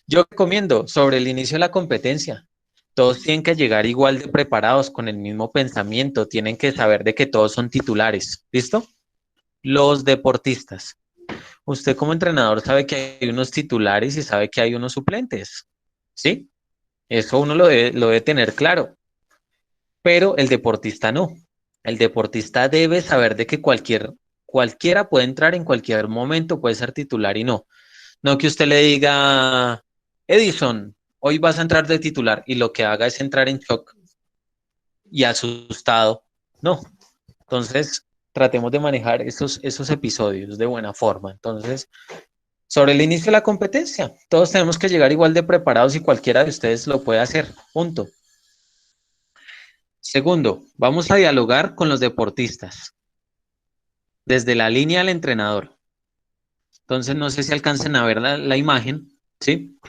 Yo recomiendo sobre el inicio de la competencia. Todos tienen que llegar igual de preparados, con el mismo pensamiento, tienen que saber de que todos son titulares. ¿Listo? Los deportistas. Usted como entrenador sabe que hay unos titulares y sabe que hay unos suplentes, ¿sí? Eso uno lo debe tener claro, pero el deportista no. El deportista debe saber de que cualquiera puede entrar en cualquier momento, puede ser titular y no. No que usted le diga, Edison, hoy vas a entrar de titular y lo que haga es entrar en shock y asustado. No. Entonces, tratemos de manejar esos episodios de buena forma. Entonces, sobre el inicio de la competencia, todos tenemos que llegar igual de preparados y cualquiera de ustedes lo puede hacer. Punto. Segundo, vamos a dialogar con los deportistas, desde la línea del entrenador. Entonces, no sé si alcancen a ver la imagen, ¿sí?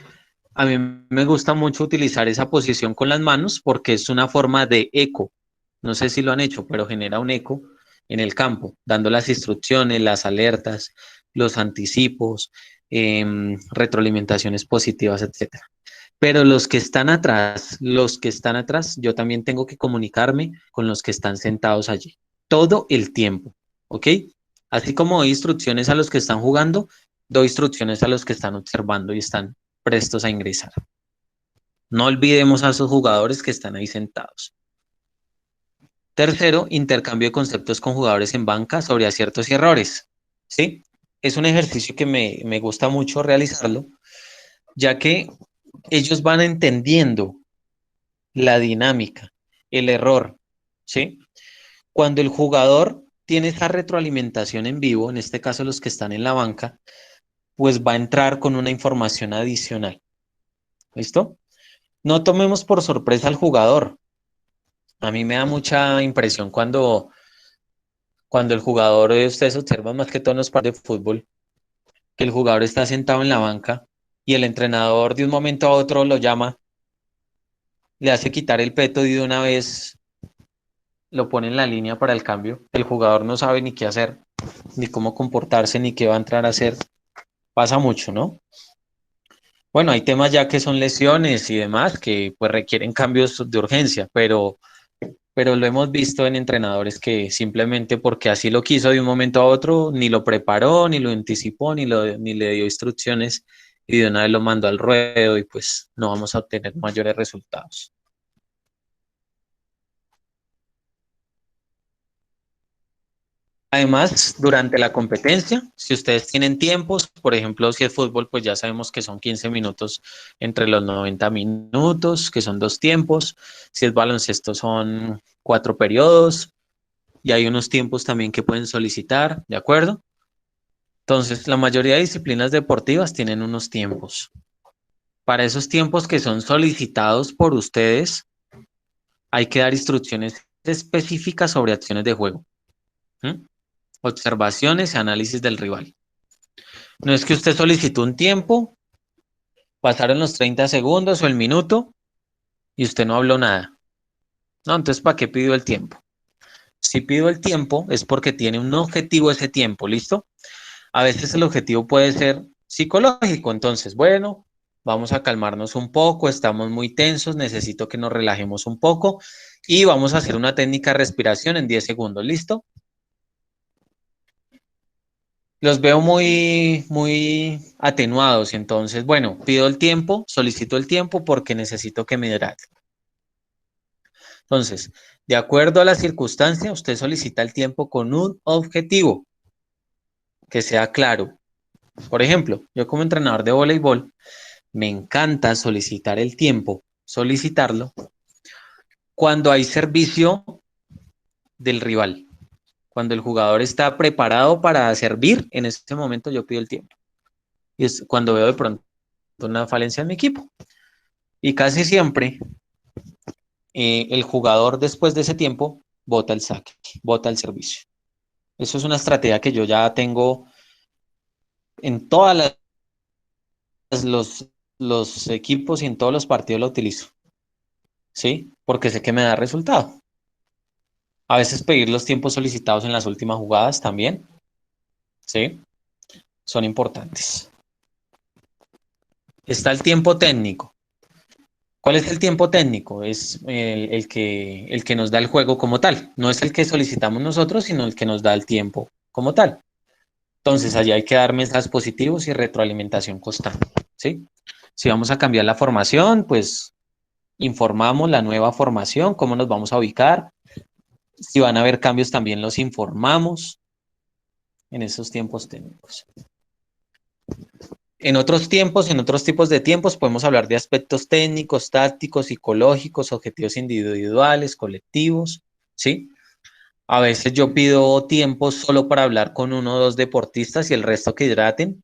A mí me gusta mucho utilizar esa posición con las manos porque es una forma de eco. No sé si lo han hecho, pero genera un eco en el campo, dando las instrucciones, las alertas, los anticipos, retroalimentaciones positivas, etcétera. Pero los que están atrás, yo también tengo que comunicarme con los que están sentados allí, todo el tiempo, ¿ok? Así como doy instrucciones a los que están jugando, doy instrucciones a los que están observando y están prestos a ingresar. No olvidemos a esos jugadores que están ahí sentados. Tercero, intercambio de conceptos con jugadores en banca sobre aciertos y errores, ¿sí? Es un ejercicio que me gusta mucho realizarlo, ya que ellos van entendiendo la dinámica, el error, ¿sí? Cuando el jugador tiene esa retroalimentación en vivo, en este caso los que están en la banca, pues va a entrar con una información adicional. ¿Listo? No tomemos por sorpresa al jugador. A mí me da mucha impresión cuando el jugador, ustedes observan más que todo en los partidos de fútbol, que el jugador está sentado en la banca y el entrenador de un momento a otro lo llama, le hace quitar el peto y de una vez lo pone en la línea para el cambio. El jugador no sabe ni qué hacer, ni cómo comportarse, ni qué va a entrar a hacer. Pasa mucho, ¿no? Bueno, hay temas ya que son lesiones y demás que pues requieren cambios de urgencia, pero lo hemos visto en entrenadores que simplemente porque así lo quiso de un momento a otro, ni lo preparó, ni lo anticipó, ni le dio instrucciones y de una vez lo mandó al ruedo y pues no vamos a obtener mayores resultados. Además, durante la competencia, si ustedes tienen tiempos, por ejemplo, si es fútbol, pues ya sabemos que son 15 minutos entre los 90 minutos, que son dos tiempos. Si es baloncesto, son 4 periodos y hay unos tiempos también que pueden solicitar, ¿de acuerdo? Entonces, la mayoría de disciplinas deportivas tienen unos tiempos. Para esos tiempos que son solicitados por ustedes, hay que dar instrucciones específicas sobre acciones de juego. ¿Mm? Observaciones y análisis del rival. No es que usted solicitó un tiempo, pasaron los 30 segundos o el minuto y usted no habló nada. No, entonces, ¿para qué pidió el tiempo? Si pido el tiempo es porque tiene un objetivo ese tiempo, ¿listo? A veces el objetivo puede ser psicológico, entonces, bueno, vamos a calmarnos un poco, estamos muy tensos, necesito que nos relajemos un poco y vamos a hacer una técnica de respiración en 10 segundos, ¿listo? Los veo muy atenuados, entonces, bueno, pido el tiempo, solicito el tiempo porque necesito que me hidrate. Entonces, de acuerdo a la circunstancia, usted solicita el tiempo con un objetivo que sea claro. Por ejemplo, yo como entrenador de voleibol, me encanta solicitar el tiempo, solicitarlo cuando hay servicio del rival. Cuando el jugador está preparado para servir, en ese momento yo pido el tiempo. Y es cuando veo de pronto una falencia en mi equipo. Y casi siempre el jugador después de ese tiempo bota el saque, bota el servicio. Eso es una estrategia que yo ya tengo en todas los equipos y en todos los partidos lo utilizo. ¿Sí? Porque sé que me da resultado. A veces pedir los tiempos solicitados en las últimas jugadas también, ¿sí? Son importantes. Está el tiempo técnico. ¿Cuál es el tiempo técnico? Es el que nos da el juego como tal. No es el que solicitamos nosotros, sino el que nos da el tiempo como tal. Entonces, allí hay que dar mensajes positivos y retroalimentación constante, ¿sí? Si vamos a cambiar la formación, pues informamos la nueva formación, cómo nos vamos a ubicar. Si van a haber cambios, también los informamos en esos tiempos técnicos. En otros tiempos, en otros tipos de tiempos, podemos hablar de aspectos técnicos, tácticos, psicológicos, objetivos individuales, colectivos, ¿sí? A veces yo pido tiempo solo para hablar con uno o dos deportistas y el resto que hidraten.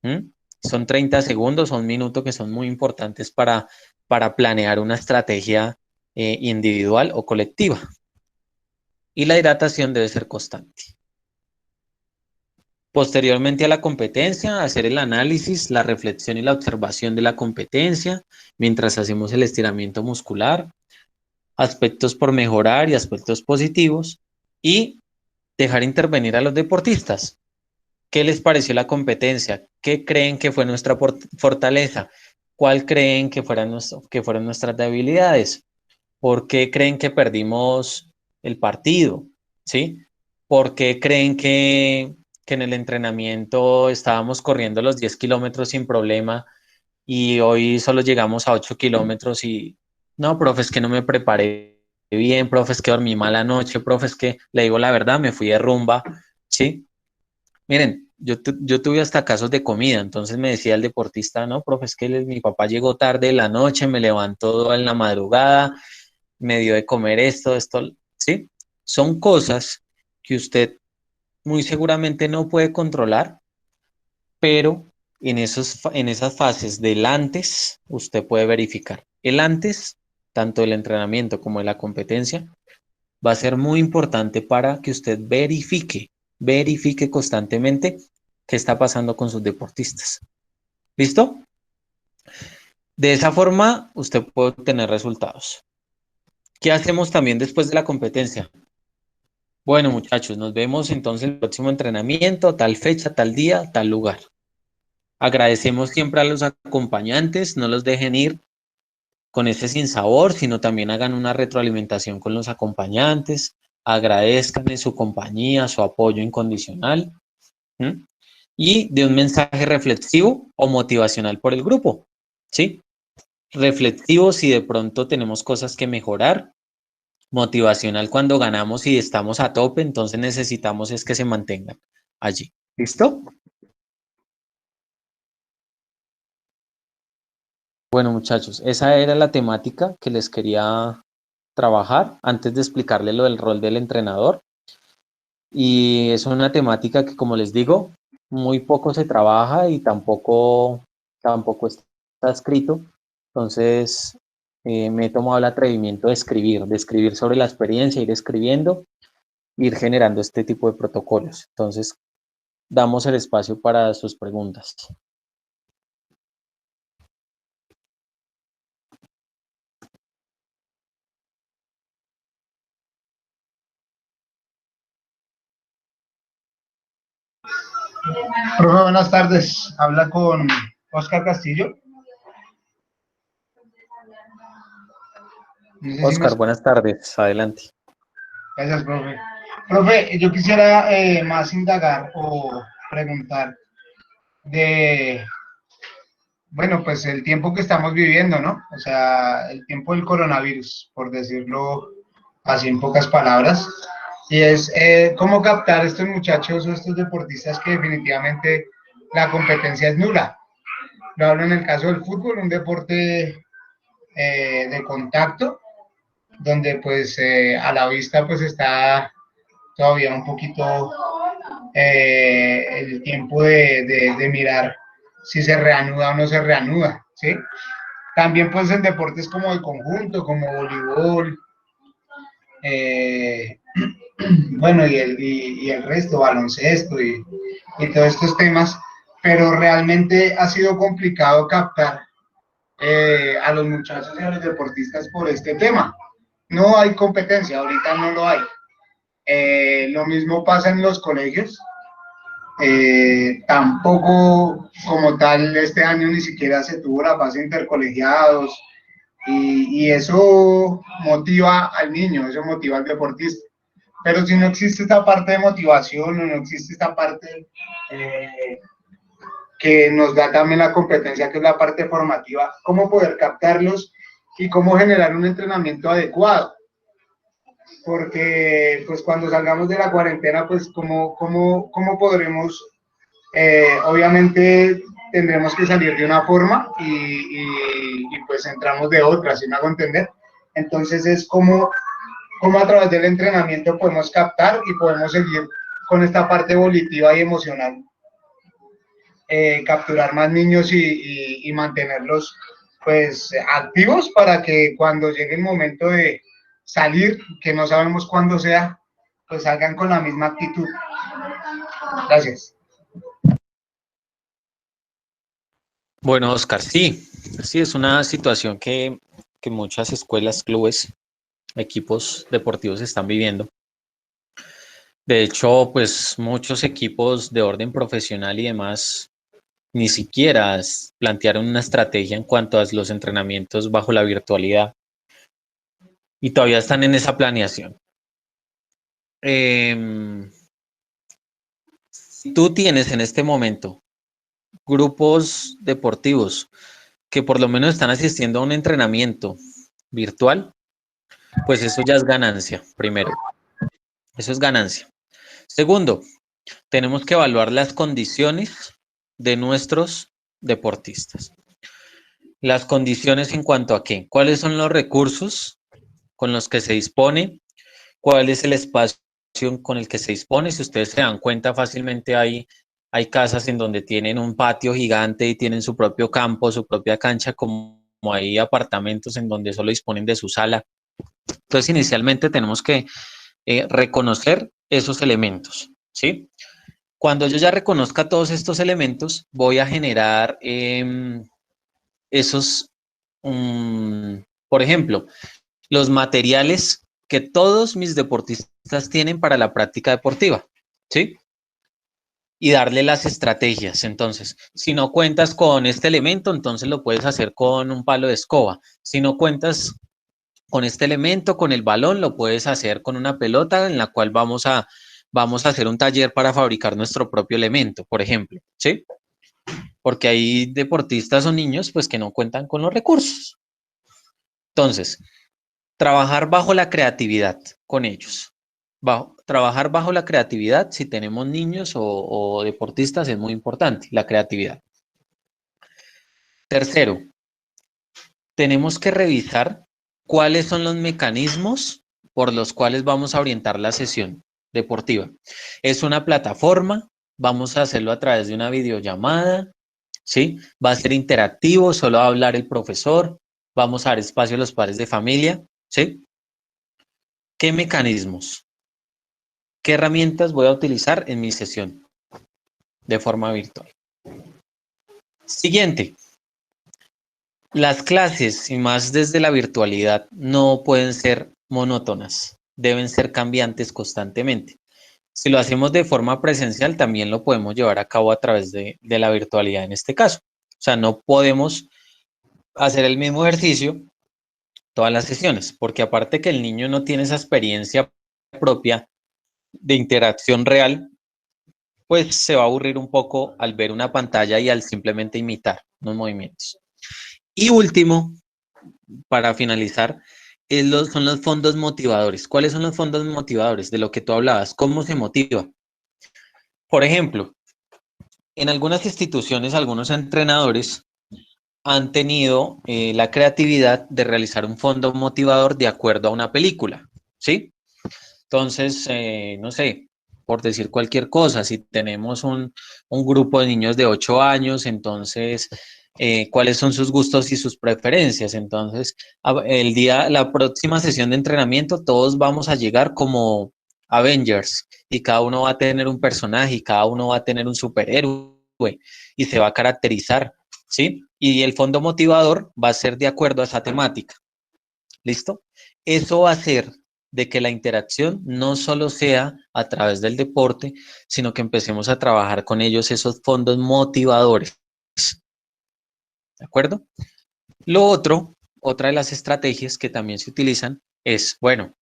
¿Mm? Son 30 segundos o un minuto que son muy importantes para planear una estrategia individual o colectiva. Y la hidratación debe ser constante. Posteriormente a la competencia, hacer el análisis, la reflexión y la observación de la competencia mientras hacemos el estiramiento muscular, aspectos por mejorar y aspectos positivos, y dejar intervenir a los deportistas. ¿Qué les pareció la competencia? ¿Qué creen que fue nuestra fortaleza? ¿Cuál creen que fueron nuestras debilidades? ¿Por qué creen que perdimos el partido? ¿Sí? ¿Por qué creen que en el entrenamiento estábamos corriendo los 10 kilómetros sin problema y hoy solo llegamos a 8 kilómetros y no, profe, es que no me preparé bien, profe, es que dormí mal anoche, profe, es que le digo la verdad, me fui de rumba, ¿sí? Miren, yo tuve hasta casos de comida, entonces me decía el deportista, no, profe, es que mi papá llegó tarde de la noche, me levantó en la madrugada, me dio de comer esto, ¿sí? Son cosas que usted muy seguramente no puede controlar, pero en esas fases del antes, usted puede verificar. El antes, tanto del entrenamiento como de la competencia, va a ser muy importante para que usted verifique constantemente qué está pasando con sus deportistas. ¿Listo? De esa forma, usted puede obtener resultados. ¿Qué hacemos también después de la competencia? Bueno, muchachos, nos vemos entonces en el próximo entrenamiento, tal fecha, tal día, tal lugar. Agradecemos siempre a los acompañantes, no los dejen ir con ese sinsabor, sino también hagan una retroalimentación con los acompañantes, agradezcan en su compañía, su apoyo incondicional, ¿sí? Y de un mensaje reflexivo o motivacional por el grupo, ¿sí? Reflexivo si de pronto tenemos cosas que mejorar, motivacional cuando ganamos y estamos a tope, entonces necesitamos es que se mantengan allí. ¿Listo? Bueno, muchachos, esa era la temática que les quería trabajar antes de explicarle lo del rol del entrenador. Y es una temática que, como les digo, muy poco se trabaja y tampoco está escrito. Entonces, me he tomado el atrevimiento de escribir sobre la experiencia, ir escribiendo, ir generando este tipo de protocolos. Entonces, damos el espacio para sus preguntas. Profe, buenas tardes. Habla con Oscar Castillo. No sé si me... Oscar, buenas tardes. Adelante. Gracias, profe. Profe, yo quisiera más indagar o preguntar de, bueno, pues el tiempo que estamos viviendo, ¿no? O sea, el tiempo del coronavirus, por decirlo así en pocas palabras. Y es cómo captar a estos muchachos o estos deportistas que definitivamente la competencia es nula. Lo hablo en el caso del fútbol, un deporte de contacto, donde pues a la vista pues está todavía un poquito el tiempo de mirar si se reanuda o no se reanuda, ¿sí? También pues en deportes como el conjunto, como voleibol, eh, bueno, y el resto, baloncesto y todos estos temas, pero realmente ha sido complicado captar a los muchachos y a los deportistas por este tema. No hay competencia, ahorita no lo hay. Lo mismo pasa en los colegios. Tampoco como tal este año ni siquiera se tuvo la fase intercolegiados y eso motiva al niño, eso motiva al deportista. Pero si no existe esta parte de motivación o no existe esta parte que nos da también la competencia, que es la parte formativa, cómo poder captarlos y cómo generar un entrenamiento adecuado. Porque pues cuando salgamos de la cuarentena, pues cómo podremos, obviamente, tendremos que salir de una forma pues entramos de otra, ¿sí me hago entender? Entonces es como a través del entrenamiento podemos captar y podemos seguir con esta parte volitiva y emocional, capturar más niños y mantenerlos pues activos para que cuando llegue el momento de salir, que no sabemos cuándo sea, pues salgan con la misma actitud. Gracias. Bueno, Oscar, sí, sí, es una situación que muchas escuelas, clubes, equipos deportivos están viviendo. De hecho, pues muchos equipos de orden profesional y demás ni siquiera plantearon una estrategia en cuanto a los entrenamientos bajo la virtualidad y todavía están en esa planeación. Tú tienes en este momento grupos deportivos que por lo menos están asistiendo a un entrenamiento virtual, pues eso ya es ganancia, primero. Eso es ganancia. Segundo, tenemos que evaluar las condiciones de nuestros deportistas. Las condiciones en cuanto a qué, cuáles son los recursos con los que se dispone, cuál es el espacio con el que se dispone. Si ustedes se dan cuenta fácilmente hay casas en donde tienen un patio gigante y tienen su propio campo, su propia cancha, como hay apartamentos en donde solo disponen de su sala. Entonces, inicialmente tenemos que reconocer esos elementos, ¿sí? Cuando yo ya reconozca todos estos elementos, voy a generar esos, por ejemplo, los materiales que todos mis deportistas tienen para la práctica deportiva, ¿sí? Y darle las estrategias. Entonces, si no cuentas con este elemento, entonces lo puedes hacer con un palo de escoba. Si no cuentas con este elemento, con el balón, lo puedes hacer con una pelota en la cual vamos a hacer un taller para fabricar nuestro propio elemento, por ejemplo, ¿sí? Porque hay deportistas o niños pues que no cuentan con los recursos. Entonces, trabajar bajo la creatividad con ellos. Trabajar bajo la creatividad, si tenemos niños o deportistas, es muy importante, la creatividad. Tercero, tenemos que revisar cuáles son los mecanismos por los cuales vamos a orientar la sesión deportiva. Es una plataforma, vamos a hacerlo a través de una videollamada, ¿sí? Va a ser interactivo, solo va a hablar el profesor, vamos a dar espacio a los padres de familia, ¿sí? ¿Qué mecanismos? ¿Qué herramientas voy a utilizar en mi sesión de forma virtual? Siguiente. Las clases, y más desde la virtualidad, no pueden ser monótonas, deben ser cambiantes constantemente. Si lo hacemos de forma presencial, también lo podemos llevar a cabo a través de la virtualidad en este caso. O sea, no podemos hacer el mismo ejercicio todas las sesiones, porque aparte que el niño no tiene esa experiencia propia de interacción real, pues se va a aburrir un poco al ver una pantalla y al simplemente imitar los movimientos. Y último, para finalizar, son los fondos motivadores. ¿Cuáles son los fondos motivadores? De lo que tú hablabas, ¿cómo se motiva? Por ejemplo, en algunas instituciones, algunos entrenadores han tenido la creatividad de realizar un fondo motivador de acuerdo a una película, ¿sí? Entonces, no sé, por decir cualquier cosa, si tenemos un grupo de niños de 8 años, entonces, ¿cuáles son sus gustos y sus preferencias? Entonces, la próxima sesión de entrenamiento, todos vamos a llegar como Avengers y cada uno va a tener un personaje y cada uno va a tener un superhéroe y se va a caracterizar, ¿sí? Y el fondo motivador va a ser de acuerdo a esa temática. ¿Listo? Eso va a hacer de que la interacción no solo sea a través del deporte, sino que empecemos a trabajar con ellos esos fondos motivadores. ¿De acuerdo? Otra de las estrategias que también se utilizan es, bueno,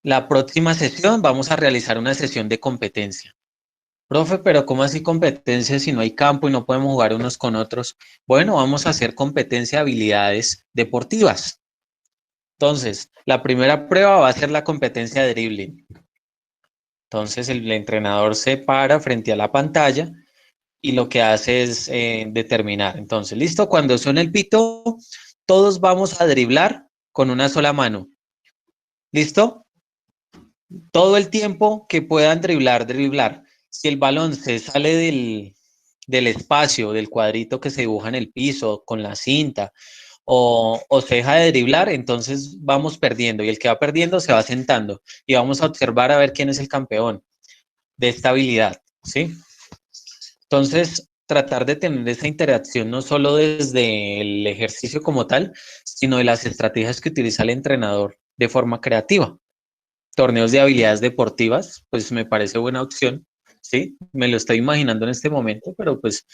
la próxima sesión vamos a realizar una sesión de competencia. Profe, pero ¿cómo así competencia si no hay campo y no podemos jugar unos con otros? Bueno, vamos a hacer competencia de habilidades deportivas. Entonces, la primera prueba va a ser la competencia de dribbling. Entonces, el entrenador se para frente a la pantalla y lo que hace es determinar. Entonces, listo, cuando suene el pito, todos vamos a driblar con una sola mano. ¿Listo? Todo el tiempo que puedan driblar, driblar. Si el balón se sale del espacio, del cuadrito que se dibuja en el piso, con la cinta, o se deja de driblar, entonces vamos perdiendo. Y el que va perdiendo se va sentando. Y vamos a observar a ver quién es el campeón de esta habilidad, ¿sí? Entonces, tratar de tener esa interacción no solo desde el ejercicio como tal, sino de las estrategias que utiliza el entrenador de forma creativa. Torneos de habilidades deportivas, pues me parece buena opción, ¿sí? Me lo estoy imaginando en este momento, pero pues,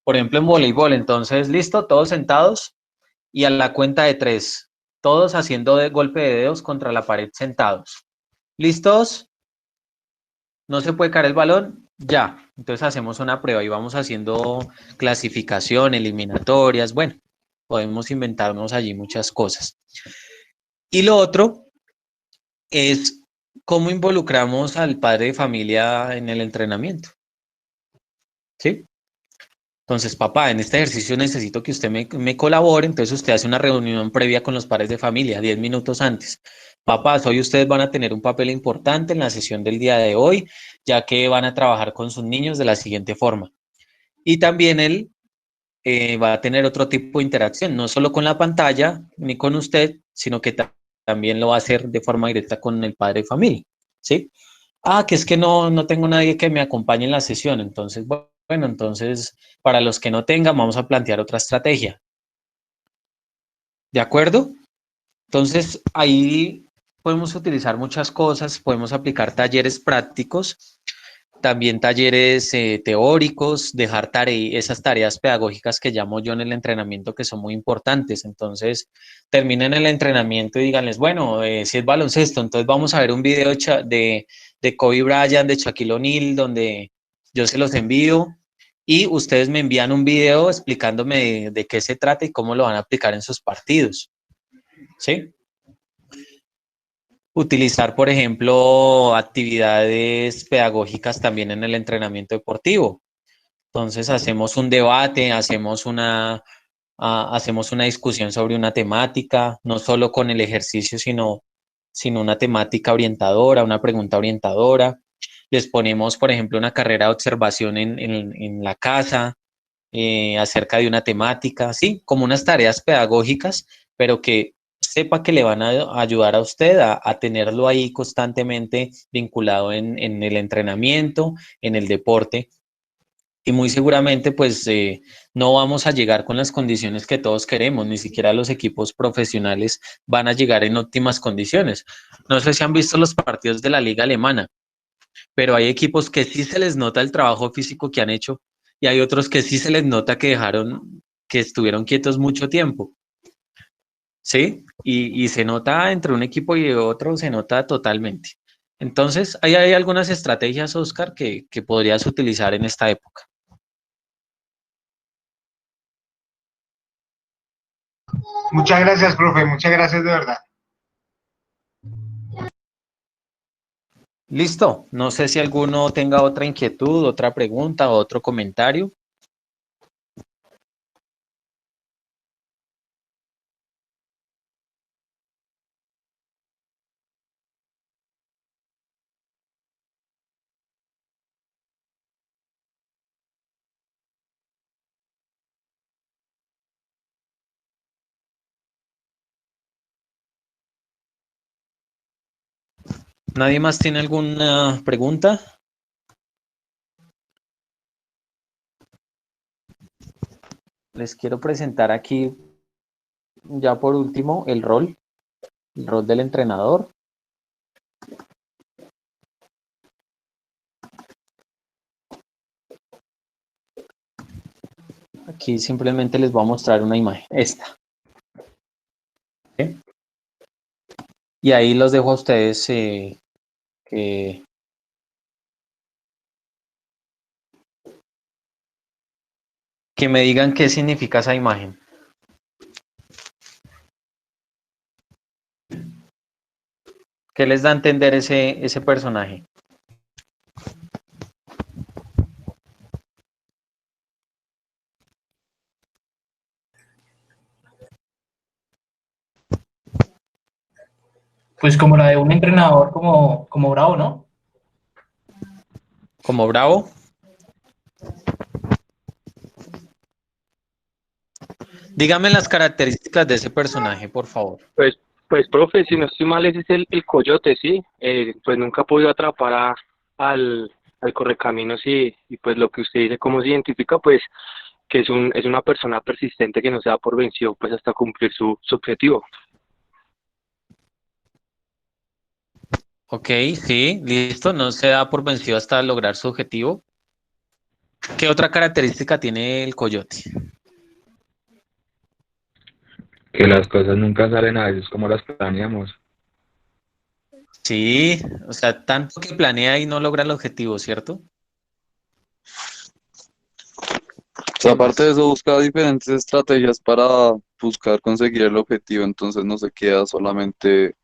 por ejemplo, en voleibol, entonces, listo, todos sentados y a la cuenta de 3, todos haciendo de golpe de dedos contra la pared sentados. ¿Listos? No se puede caer el balón, ya. Entonces hacemos una prueba y vamos haciendo clasificación, eliminatorias, bueno, podemos inventarnos allí muchas cosas. Y lo otro es cómo involucramos al padre de familia en el entrenamiento, ¿sí? Entonces, papá, en este ejercicio necesito que usted me colabore, entonces usted hace una reunión previa con los padres de familia, 10 minutos antes. Papás, hoy ustedes van a tener un papel importante en la sesión del día de hoy, ya que van a trabajar con sus niños de la siguiente forma. Y también él va a tener otro tipo de interacción, no solo con la pantalla ni con usted, sino que también lo va a hacer de forma directa con el padre de familia, ¿sí? Ah, que es que no tengo nadie que me acompañe en la sesión, entonces, bueno, entonces, para los que no tengan, vamos a plantear otra estrategia, ¿de acuerdo? Entonces, ahí podemos utilizar muchas cosas, podemos aplicar talleres prácticos, también talleres teóricos, dejar esas tareas pedagógicas que llamo yo en el entrenamiento que son muy importantes. Entonces, terminen el entrenamiento y díganles, bueno, si es baloncesto, entonces vamos a ver un video de Kobe Bryant, de Shaquille O'Neal, donde yo se los envío y ustedes me envían un video explicándome de qué se trata y cómo lo van a aplicar en sus partidos. ¿Sí? Utilizar, por ejemplo, actividades pedagógicas también en el entrenamiento deportivo. Entonces hacemos un debate, hacemos una discusión sobre una temática, no solo con el ejercicio, sino una temática orientadora, una pregunta orientadora. Les ponemos, por ejemplo, una carrera de observación en la casa acerca de una temática, sí, como unas tareas pedagógicas, pero que sepa que le van a ayudar a usted a tenerlo ahí constantemente vinculado en el entrenamiento, en el deporte. Y muy seguramente, pues, no vamos a llegar con las condiciones que todos queremos, ni siquiera los equipos profesionales van a llegar en óptimas condiciones. No sé si han visto los partidos de la liga alemana, pero hay equipos que sí se les nota el trabajo físico que han hecho y hay otros que sí se les nota que estuvieron quietos mucho tiempo, ¿sí? Y se nota entre un equipo y otro, se nota totalmente. Entonces, ahí hay algunas estrategias, Oscar, que podrías utilizar en esta época. Muchas gracias, profe, muchas gracias de verdad. Listo. No sé si alguno tenga otra inquietud, otra pregunta o otro comentario. ¿Nadie más tiene alguna pregunta? Les quiero presentar aquí, ya por último, el rol del entrenador. Aquí simplemente les voy a mostrar una imagen, esta. ¿Sí? Y ahí los dejo a ustedes que, que me digan qué significa esa imagen. ¿Qué les da a entender ese personaje? Pues como la de un entrenador como Bravo, ¿no? Como Bravo. Dígame las características de ese personaje, por favor. Pues, profe, si no estoy mal, ese es el coyote, ¿sí? Pues nunca ha podido atrapar al correcaminos y pues lo que usted dice, cómo se identifica, pues que es una persona persistente que no se da por vencido, pues hasta cumplir su objetivo. Ok, sí, listo, no se da por vencido hasta lograr su objetivo. ¿Qué otra característica tiene el coyote? Que las cosas nunca salen a veces como las planeamos. Sí, o sea, tanto que planea y no logra el objetivo, ¿cierto? O sea, ¿Qué aparte de más? eso, busca diferentes estrategias para buscar conseguir el objetivo, entonces no se queda solamente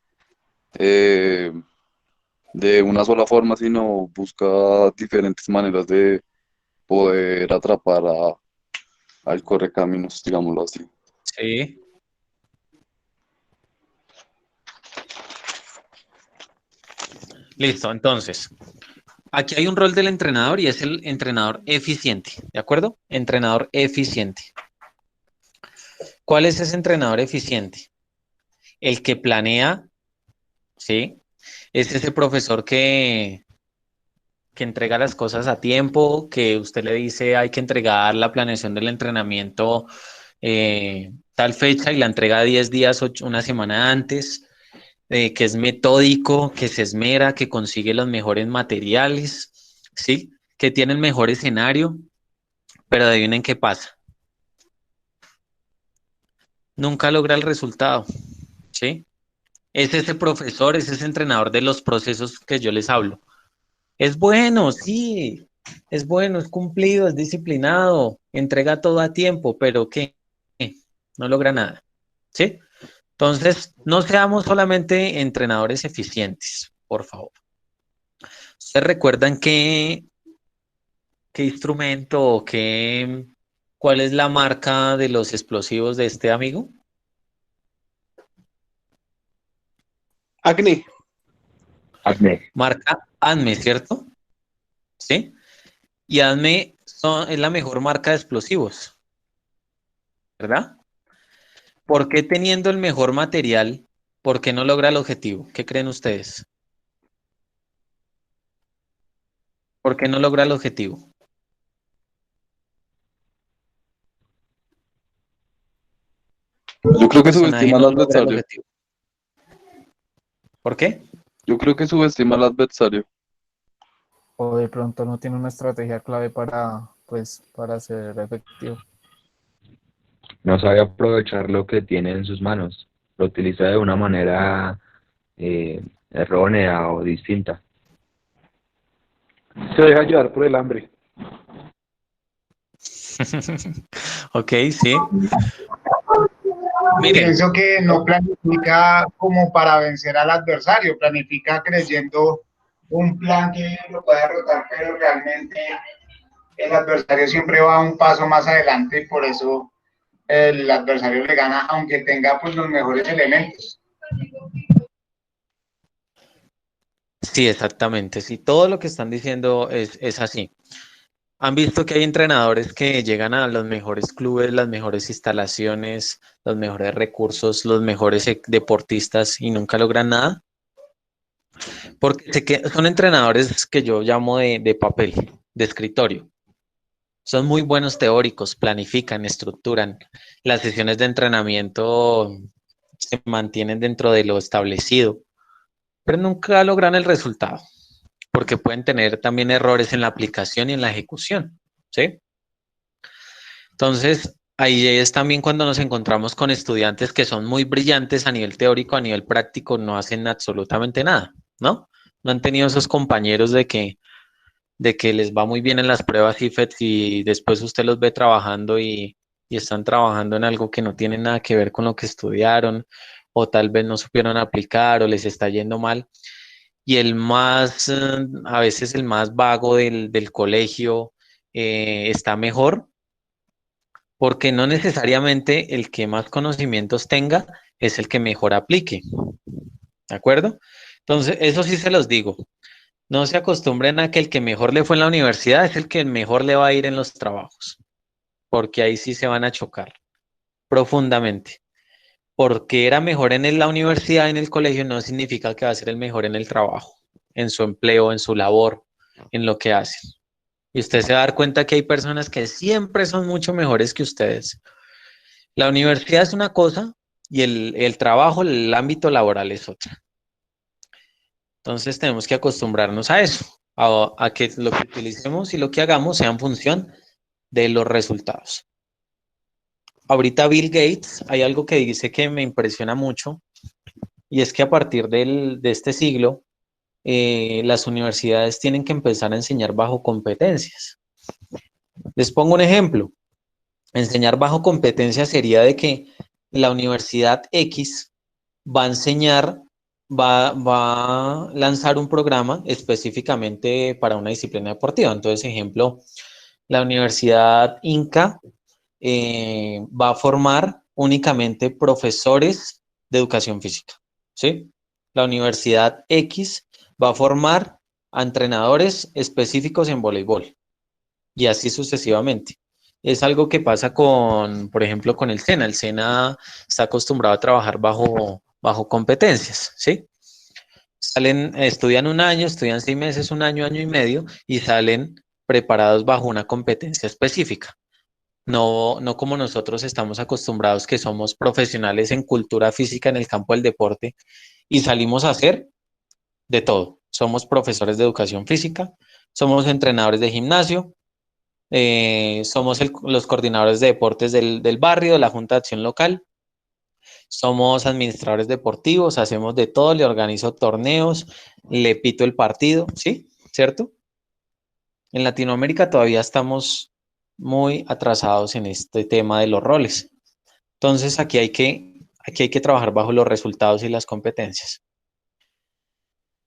eh, de una sola forma, sino busca diferentes maneras de poder atrapar al correcaminos, digámoslo así. Sí. Listo, entonces, aquí hay un rol del entrenador y es el entrenador eficiente, ¿de acuerdo? Entrenador eficiente. ¿Cuál es ese entrenador eficiente? El que planea, ¿sí? Es ese profesor que entrega las cosas a tiempo, que usted le dice hay que entregar la planeación del entrenamiento tal fecha y la entrega 10 días, una semana antes, que es metódico, que se esmera, que consigue los mejores materiales, ¿sí? Que tiene el mejor escenario, pero adivinen qué pasa. Nunca logra el resultado, ¿sí? Es ese profesor, es ese entrenador de los procesos que yo les hablo. Es bueno, sí, es bueno, es cumplido, es disciplinado, entrega todo a tiempo, pero ¿qué? No logra nada, ¿sí? Entonces, no seamos solamente entrenadores eficientes, por favor. ¿Ustedes recuerdan qué instrumento o cuál es la marca de los explosivos de este amigo? Acné. Acné. Marca ADME, ¿cierto? ¿Sí? Y ADME es la mejor marca de explosivos, ¿verdad? ¿Por qué teniendo el mejor material, por qué no logra el objetivo? ¿Qué creen ustedes? ¿Por qué no logra el objetivo? Yo Este creo que personaje subestima al no logra el adversario. objetivo. ¿Por qué? Yo creo que subestima al adversario. O de pronto no tiene una estrategia clave pues, para ser efectivo. No sabe aprovechar lo que tiene en sus manos. Lo utiliza de una manera errónea o distinta. Se deja llevar por el hambre. Ok, sí. Miren, Pienso que no planifica como para vencer al adversario, planifica creyendo un plan que lo pueda derrotar, pero realmente el adversario siempre va un paso más adelante y por eso el adversario le gana, aunque tenga pues los mejores elementos. sí, exactamente. Sí, todo lo que están diciendo es así. Han visto que hay entrenadores que llegan a los mejores clubes, las mejores instalaciones, los mejores recursos, los mejores deportistas y nunca logran nada. Porque son entrenadores que yo llamo de papel, de escritorio. Son muy buenos teóricos, planifican, estructuran. Las sesiones de entrenamiento se mantienen dentro de lo establecido, pero nunca logran el resultado, porque pueden tener también errores en la aplicación y en la ejecución, ¿sí? Entonces, ahí es también cuando nos encontramos con estudiantes que son muy brillantes a nivel teórico, a nivel práctico, no hacen absolutamente nada, ¿no? No han tenido esos compañeros de que les va muy bien en las pruebas IFETs y después usted los ve trabajando y están trabajando en algo que no tiene nada que ver con lo que estudiaron, o tal vez no supieron aplicar, o les está yendo mal. Y a veces el más vago del colegio está mejor, porque no necesariamente el que más conocimientos tenga es el que mejor aplique, ¿de acuerdo? Entonces, eso sí se los digo. No se acostumbren a que el que mejor le fue en la universidad es el que mejor le va a ir en los trabajos, porque ahí sí se van a chocar profundamente. Porque era mejor en la universidad, en el colegio, no significa que va a ser el mejor en el trabajo, en su empleo, en su labor, en lo que hacen. Y usted se va a dar cuenta que hay personas que siempre son mucho mejores que ustedes. La universidad es una cosa y el trabajo, el ámbito laboral es otra. Entonces tenemos que acostumbrarnos a eso, a que lo que utilicemos y lo que hagamos sea en función de los resultados. Ahorita Bill Gates, hay algo que dice que me impresiona mucho, y es que a partir de este siglo, las universidades tienen que empezar a enseñar bajo competencias. Les pongo un ejemplo. Enseñar bajo competencias sería de que la universidad X va a enseñar, va a lanzar un programa específicamente para una disciplina deportiva. Entonces, ejemplo, la Universidad Inca va a formar únicamente profesores de educación física, ¿sí? La Universidad X va a formar a entrenadores específicos en voleibol y así sucesivamente. Es algo que pasa con, por ejemplo, con el SENA. El SENA está acostumbrado a trabajar bajo competencias, ¿sí? Salen, estudian un año, estudian 6 meses, un año, año y medio, y salen preparados bajo una competencia específica. No como nosotros estamos acostumbrados, que somos profesionales en cultura física en el campo del deporte y salimos a hacer de todo. Somos profesores de educación física, somos entrenadores de gimnasio, somos los coordinadores de deportes del barrio, de la Junta de Acción Local, somos administradores deportivos, hacemos de todo, le organizo torneos, le pito el partido, ¿sí? ¿Cierto? En Latinoamérica todavía estamos muy atrasados en este tema de los roles. Entonces aquí hay que trabajar bajo los resultados y las competencias.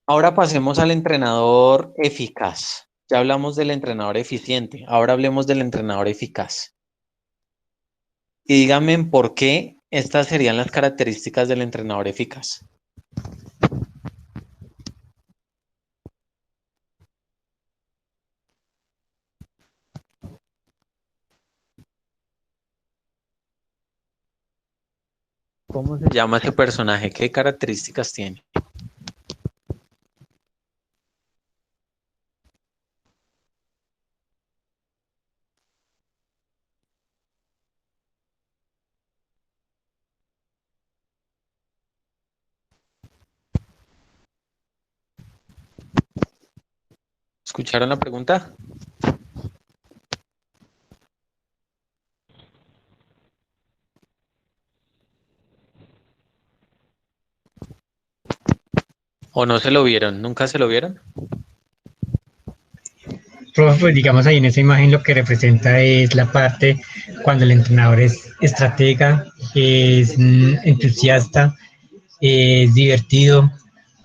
Ahora pasemos al entrenador eficaz. Ya hablamos del entrenador eficiente, ahora hablemos del entrenador eficaz. Y díganme por qué estas serían las características del entrenador eficaz. ¿Cómo se llama ese personaje? ¿Qué características tiene? ¿Escucharon la pregunta? ¿O no se lo vieron? ¿Nunca se lo vieron? Profe, pues digamos ahí en esa imagen lo que representa es la parte cuando el entrenador es estratega, es entusiasta, es divertido,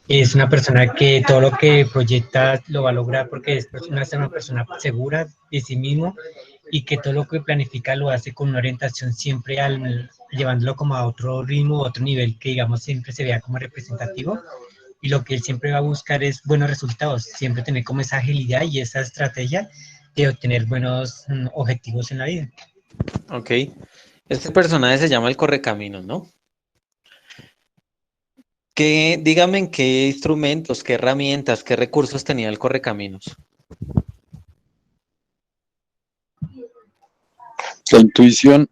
es una persona que todo lo que proyecta lo va a lograr porque es una persona segura de sí mismo y que todo lo que planifica lo hace con una orientación siempre llevándolo como a otro ritmo, otro nivel que digamos siempre se vea como representativo y lo que él siempre va a buscar es buenos resultados, siempre tener como esa agilidad y esa estrategia de obtener buenos objetivos en la vida. Ok. Este personaje se llama el Correcaminos, ¿no? Dígame en qué instrumentos, qué herramientas, qué recursos tenía el Correcaminos. La intuición,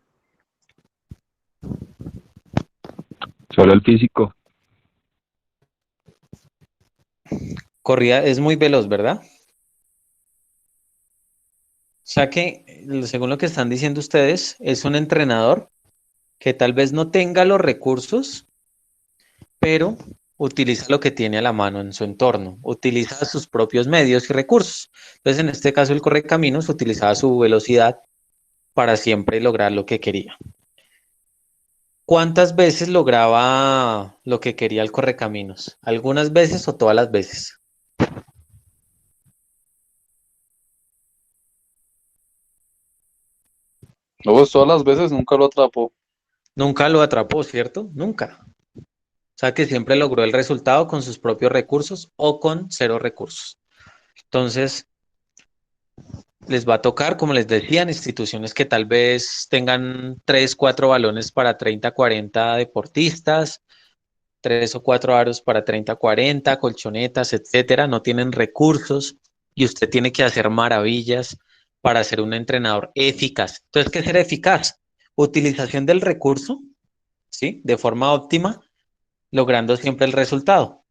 Solo el físico. Corría, es muy veloz, ¿verdad? O sea que, según lo que están diciendo ustedes, es un entrenador que tal vez no tenga los recursos, pero utiliza lo que tiene a la mano en su entorno, utiliza sus propios medios y recursos. Entonces, en este caso, el Correcaminos utilizaba su velocidad para siempre lograr lo que quería. ¿Cuántas veces lograba lo que quería el Correcaminos? ¿Algunas veces o todas las veces? no, pues todas las veces nunca lo atrapó. Nunca lo atrapó, ¿cierto? Nunca. O sea, que siempre logró el resultado con sus propios recursos o con cero recursos. Entonces, les va a tocar, como les decía, en instituciones que tal vez tengan 3, 4 balones para 30, 40 deportistas, 3 o 4 aros para 30, 40, colchonetas, etcétera, no tienen recursos y usted tiene que hacer maravillas para ser un entrenador eficaz. Entonces, ¿qué es ser eficaz? Utilización del recurso, ¿sí? De forma óptima, logrando siempre el resultado.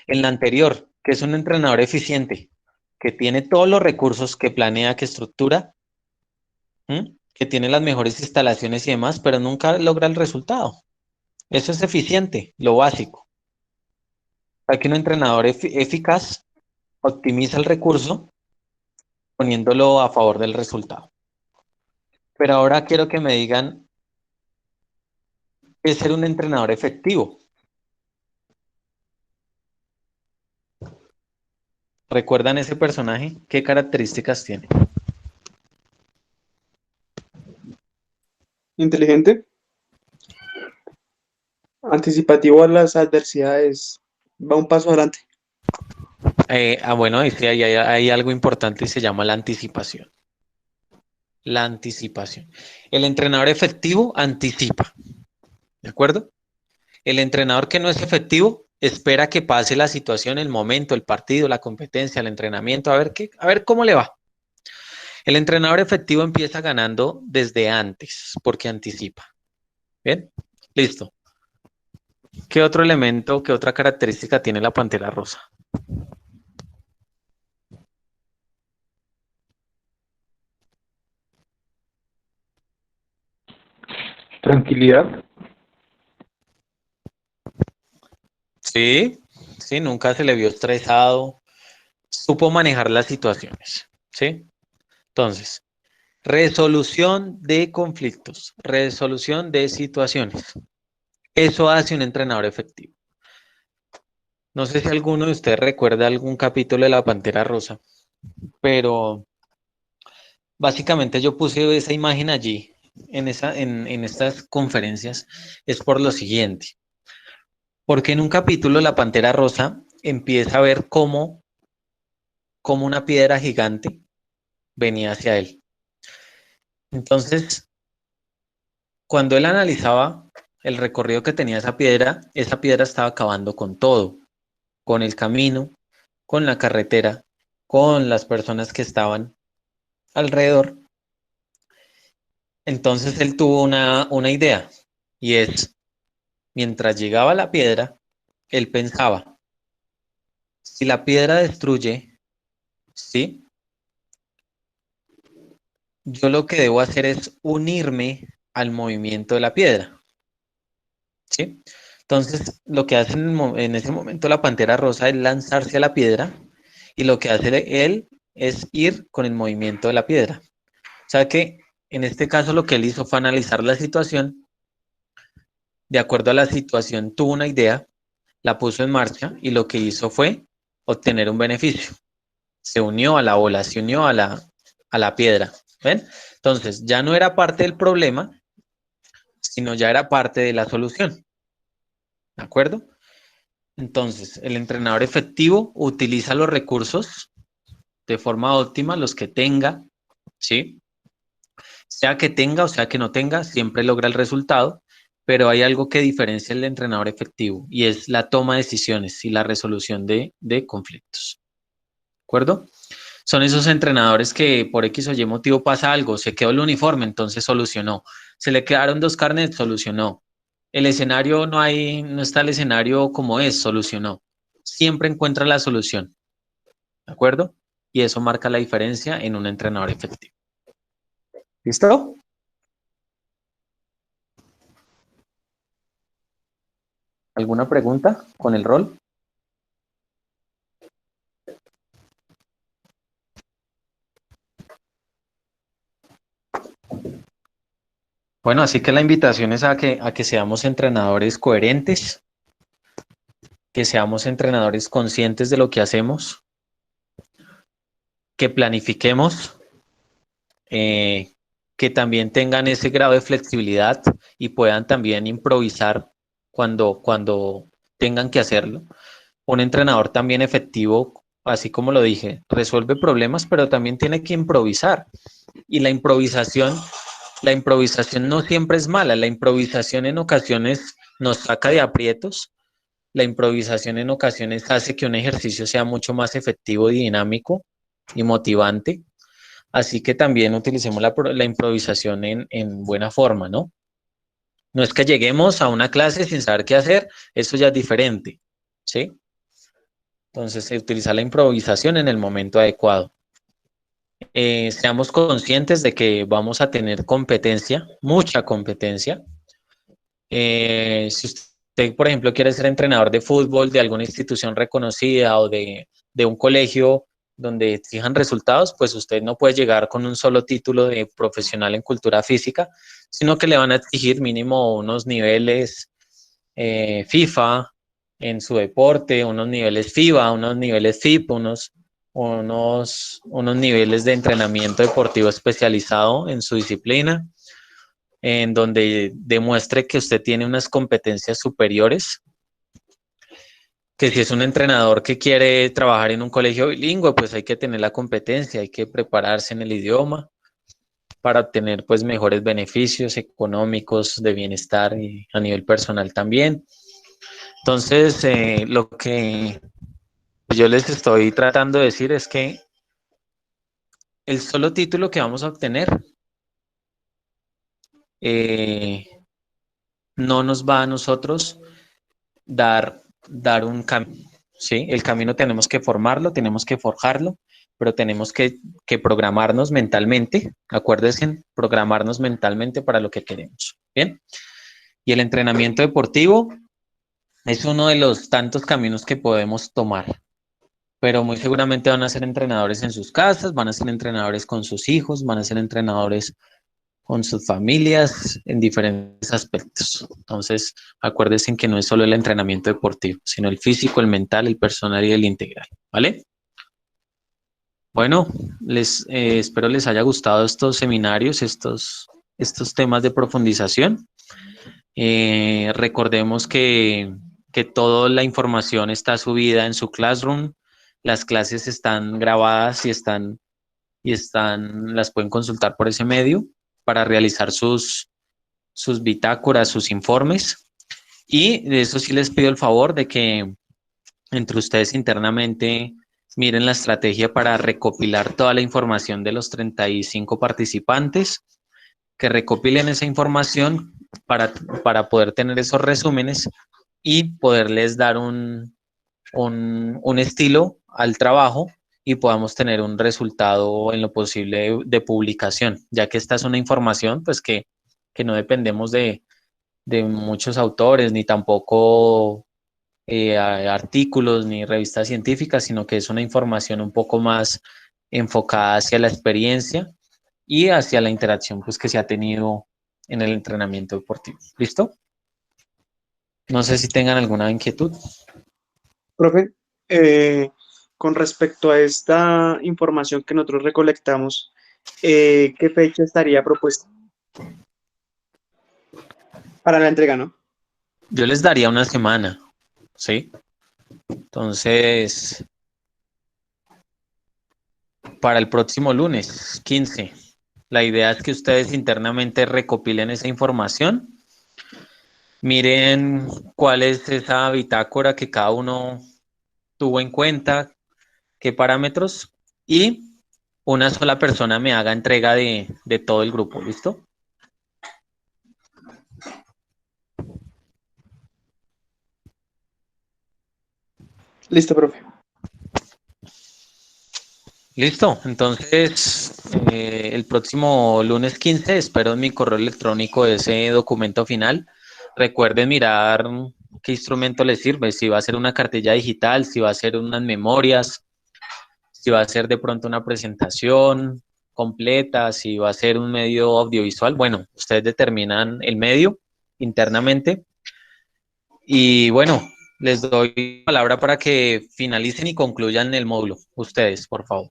En la anterior, que es un entrenador eficiente, que tiene todos los recursos, que planea, que estructura, ¿m? Que tiene las mejores instalaciones y demás, pero nunca logra el resultado. Eso es eficiente, lo básico. Para que un entrenador eficaz optimiza el recurso poniéndolo a favor del resultado. Pero ahora quiero que me digan qué es ser un entrenador efectivo. ¿Recuerdan ese personaje? ¿Qué características tiene? Inteligente, anticipativo a las adversidades, va un paso adelante. Bueno, sí, hay algo importante y se llama la anticipación. La anticipación. El entrenador efectivo anticipa, ¿de acuerdo? El entrenador que no es efectivo espera que pase la situación, el momento, el partido, la competencia, el entrenamiento, a ver cómo le va. El entrenador efectivo empieza ganando desde antes, porque anticipa. ¿Bien? Listo. ¿Qué otro elemento, qué otra característica tiene la Pantera Rosa? Tranquilidad. Sí, sí, nunca se le vio estresado, supo manejar las situaciones, ¿sí? Entonces, resolución de conflictos, resolución de situaciones. Eso hace un entrenador efectivo. No sé si alguno de ustedes recuerda algún capítulo de La Pantera Rosa, pero básicamente yo puse esa imagen allí en estas conferencias, es por lo siguiente. Porque en un capítulo La Pantera Rosa empieza a ver cómo una piedra gigante venía hacia él. Entonces, cuando él analizaba el recorrido que tenía esa piedra estaba acabando con todo, con el camino, con la carretera, con las personas que estaban alrededor. Entonces él tuvo una idea y es, mientras llegaba la piedra, él pensaba, si la piedra destruye, ¿sí? Yo lo que debo hacer es unirme al movimiento de la piedra, ¿sí? Entonces, lo que hace en ese momento la Pantera Rosa es lanzarse a la piedra y lo que hace él es ir con el movimiento de la piedra. O sea que en este caso lo que él hizo fue analizar la situación, de acuerdo a la situación tuvo una idea, la puso en marcha y lo que hizo fue obtener un beneficio. Se unió a la ola, se unió a la piedra, ¿ven? Entonces, ya no era parte del problema, sino ya era parte de la solución, ¿de acuerdo? Entonces, el entrenador efectivo utiliza los recursos de forma óptima, los que tenga, ¿sí? Sea que tenga o sea que no tenga, siempre logra el resultado, pero hay algo que diferencia el entrenador efectivo y es la toma de decisiones y la resolución de conflictos, ¿de acuerdo? Son esos entrenadores que por X o Y motivo pasa algo, se quedó el uniforme, entonces solucionó. Se le quedaron 2 carnets, solucionó. El escenario no está el escenario como es, solucionó. Siempre encuentra la solución, ¿de acuerdo? Y eso marca la diferencia en un entrenador efectivo. ¿Listo? ¿Alguna pregunta con el rol? Bueno, así que la invitación es a que seamos entrenadores coherentes, que seamos entrenadores conscientes de lo que hacemos, que planifiquemos, que también tengan ese grado de flexibilidad y puedan también improvisar cuando tengan que hacerlo. Un entrenador también efectivo, así como lo dije, resuelve problemas, pero también tiene que improvisar. Y la improvisación no siempre es mala. La improvisación en ocasiones nos saca de aprietos. La improvisación en ocasiones hace que un ejercicio sea mucho más efectivo y dinámico y motivante. Así que también utilicemos la improvisación en buena forma, ¿no? No es que lleguemos a una clase sin saber qué hacer, eso ya es diferente, ¿sí? Entonces, utilizar la improvisación en el momento adecuado. Seamos conscientes de que vamos a tener competencia, mucha competencia. Si usted, por ejemplo, quiere ser entrenador de fútbol de alguna institución reconocida o de un colegio donde exijan resultados, pues usted no puede llegar con un solo título de profesional en cultura física, sino que le van a exigir mínimo unos niveles FIFA en su deporte, unos niveles FIBA, unos niveles FIP, unos niveles de entrenamiento deportivo especializado en su disciplina, en donde demuestre que usted tiene unas competencias superiores, que si es un entrenador que quiere trabajar en un colegio bilingüe, pues hay que tener la competencia, hay que prepararse en el idioma para obtener pues mejores beneficios económicos de bienestar y a nivel personal también. Entonces, lo que yo les estoy tratando de decir es que el solo título que vamos a obtener no nos va a nosotros dar un camino, ¿sí? El camino tenemos que formarlo, tenemos que forjarlo, pero tenemos que programarnos mentalmente, acuérdense, programarnos mentalmente para lo que queremos, ¿bien? Y el entrenamiento deportivo es uno de los tantos caminos que podemos tomar, pero muy seguramente van a ser entrenadores en sus casas, van a ser entrenadores con sus hijos, van a ser entrenadores con sus familias en diferentes aspectos. Entonces, acuérdense que no es solo el entrenamiento deportivo, sino el físico, el mental, el personal y el integral, ¿vale? Bueno, espero les haya gustado estos seminarios, estos temas de profundización. Recordemos que toda la información está subida en su Classroom, las clases están grabadas las pueden consultar por ese medio para realizar sus bitácoras, sus informes. Y de eso sí les pido el favor de que entre ustedes internamente miren la estrategia para recopilar toda la información de los 35 participantes, que recopilen esa información para poder tener esos resúmenes y poderles dar un estilo al trabajo y podamos tener un resultado en lo posible de publicación, ya que esta es una información pues que no dependemos de muchos autores, ni tampoco artículos, ni revistas científicas, sino que es una información un poco más enfocada hacia la experiencia y hacia la interacción pues, que se ha tenido en el entrenamiento deportivo. ¿Listo? No sé si tengan alguna inquietud. Profe, con respecto a esta información que nosotros recolectamos, ¿qué fecha estaría propuesta para la entrega, no? Yo les daría una semana, ¿sí? Entonces, para el próximo lunes, 15, la idea es que ustedes internamente recopilen esa información, miren cuál es esa bitácora que cada uno tuvo en cuenta, qué parámetros, y una sola persona me haga entrega de todo el grupo, ¿listo? Listo, profe. Listo, entonces el próximo lunes 15 espero en mi correo electrónico ese documento final. Recuerden mirar qué instrumento les sirve, si va a ser una cartilla digital, si va a ser unas memorias, si va a ser de pronto una presentación completa, si va a ser un medio audiovisual. Bueno, ustedes determinan el medio internamente. Y bueno, les doy palabra para que finalicen y concluyan el módulo. Ustedes, por favor.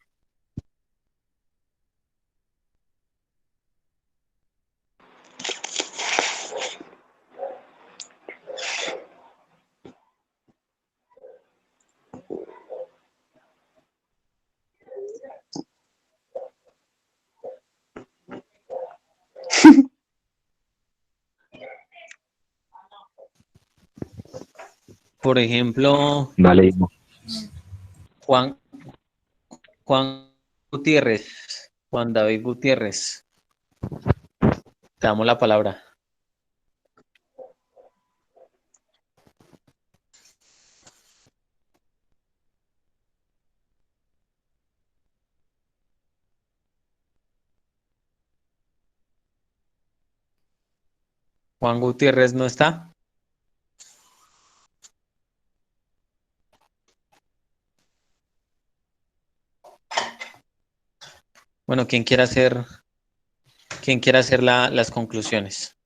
Por ejemplo, Dale, Diego. Juan, Juan Gutiérrez, Juan David Gutiérrez, te damos la palabra. Juan Gutiérrez no está. Bueno, ¿quién quiere hacer las conclusiones?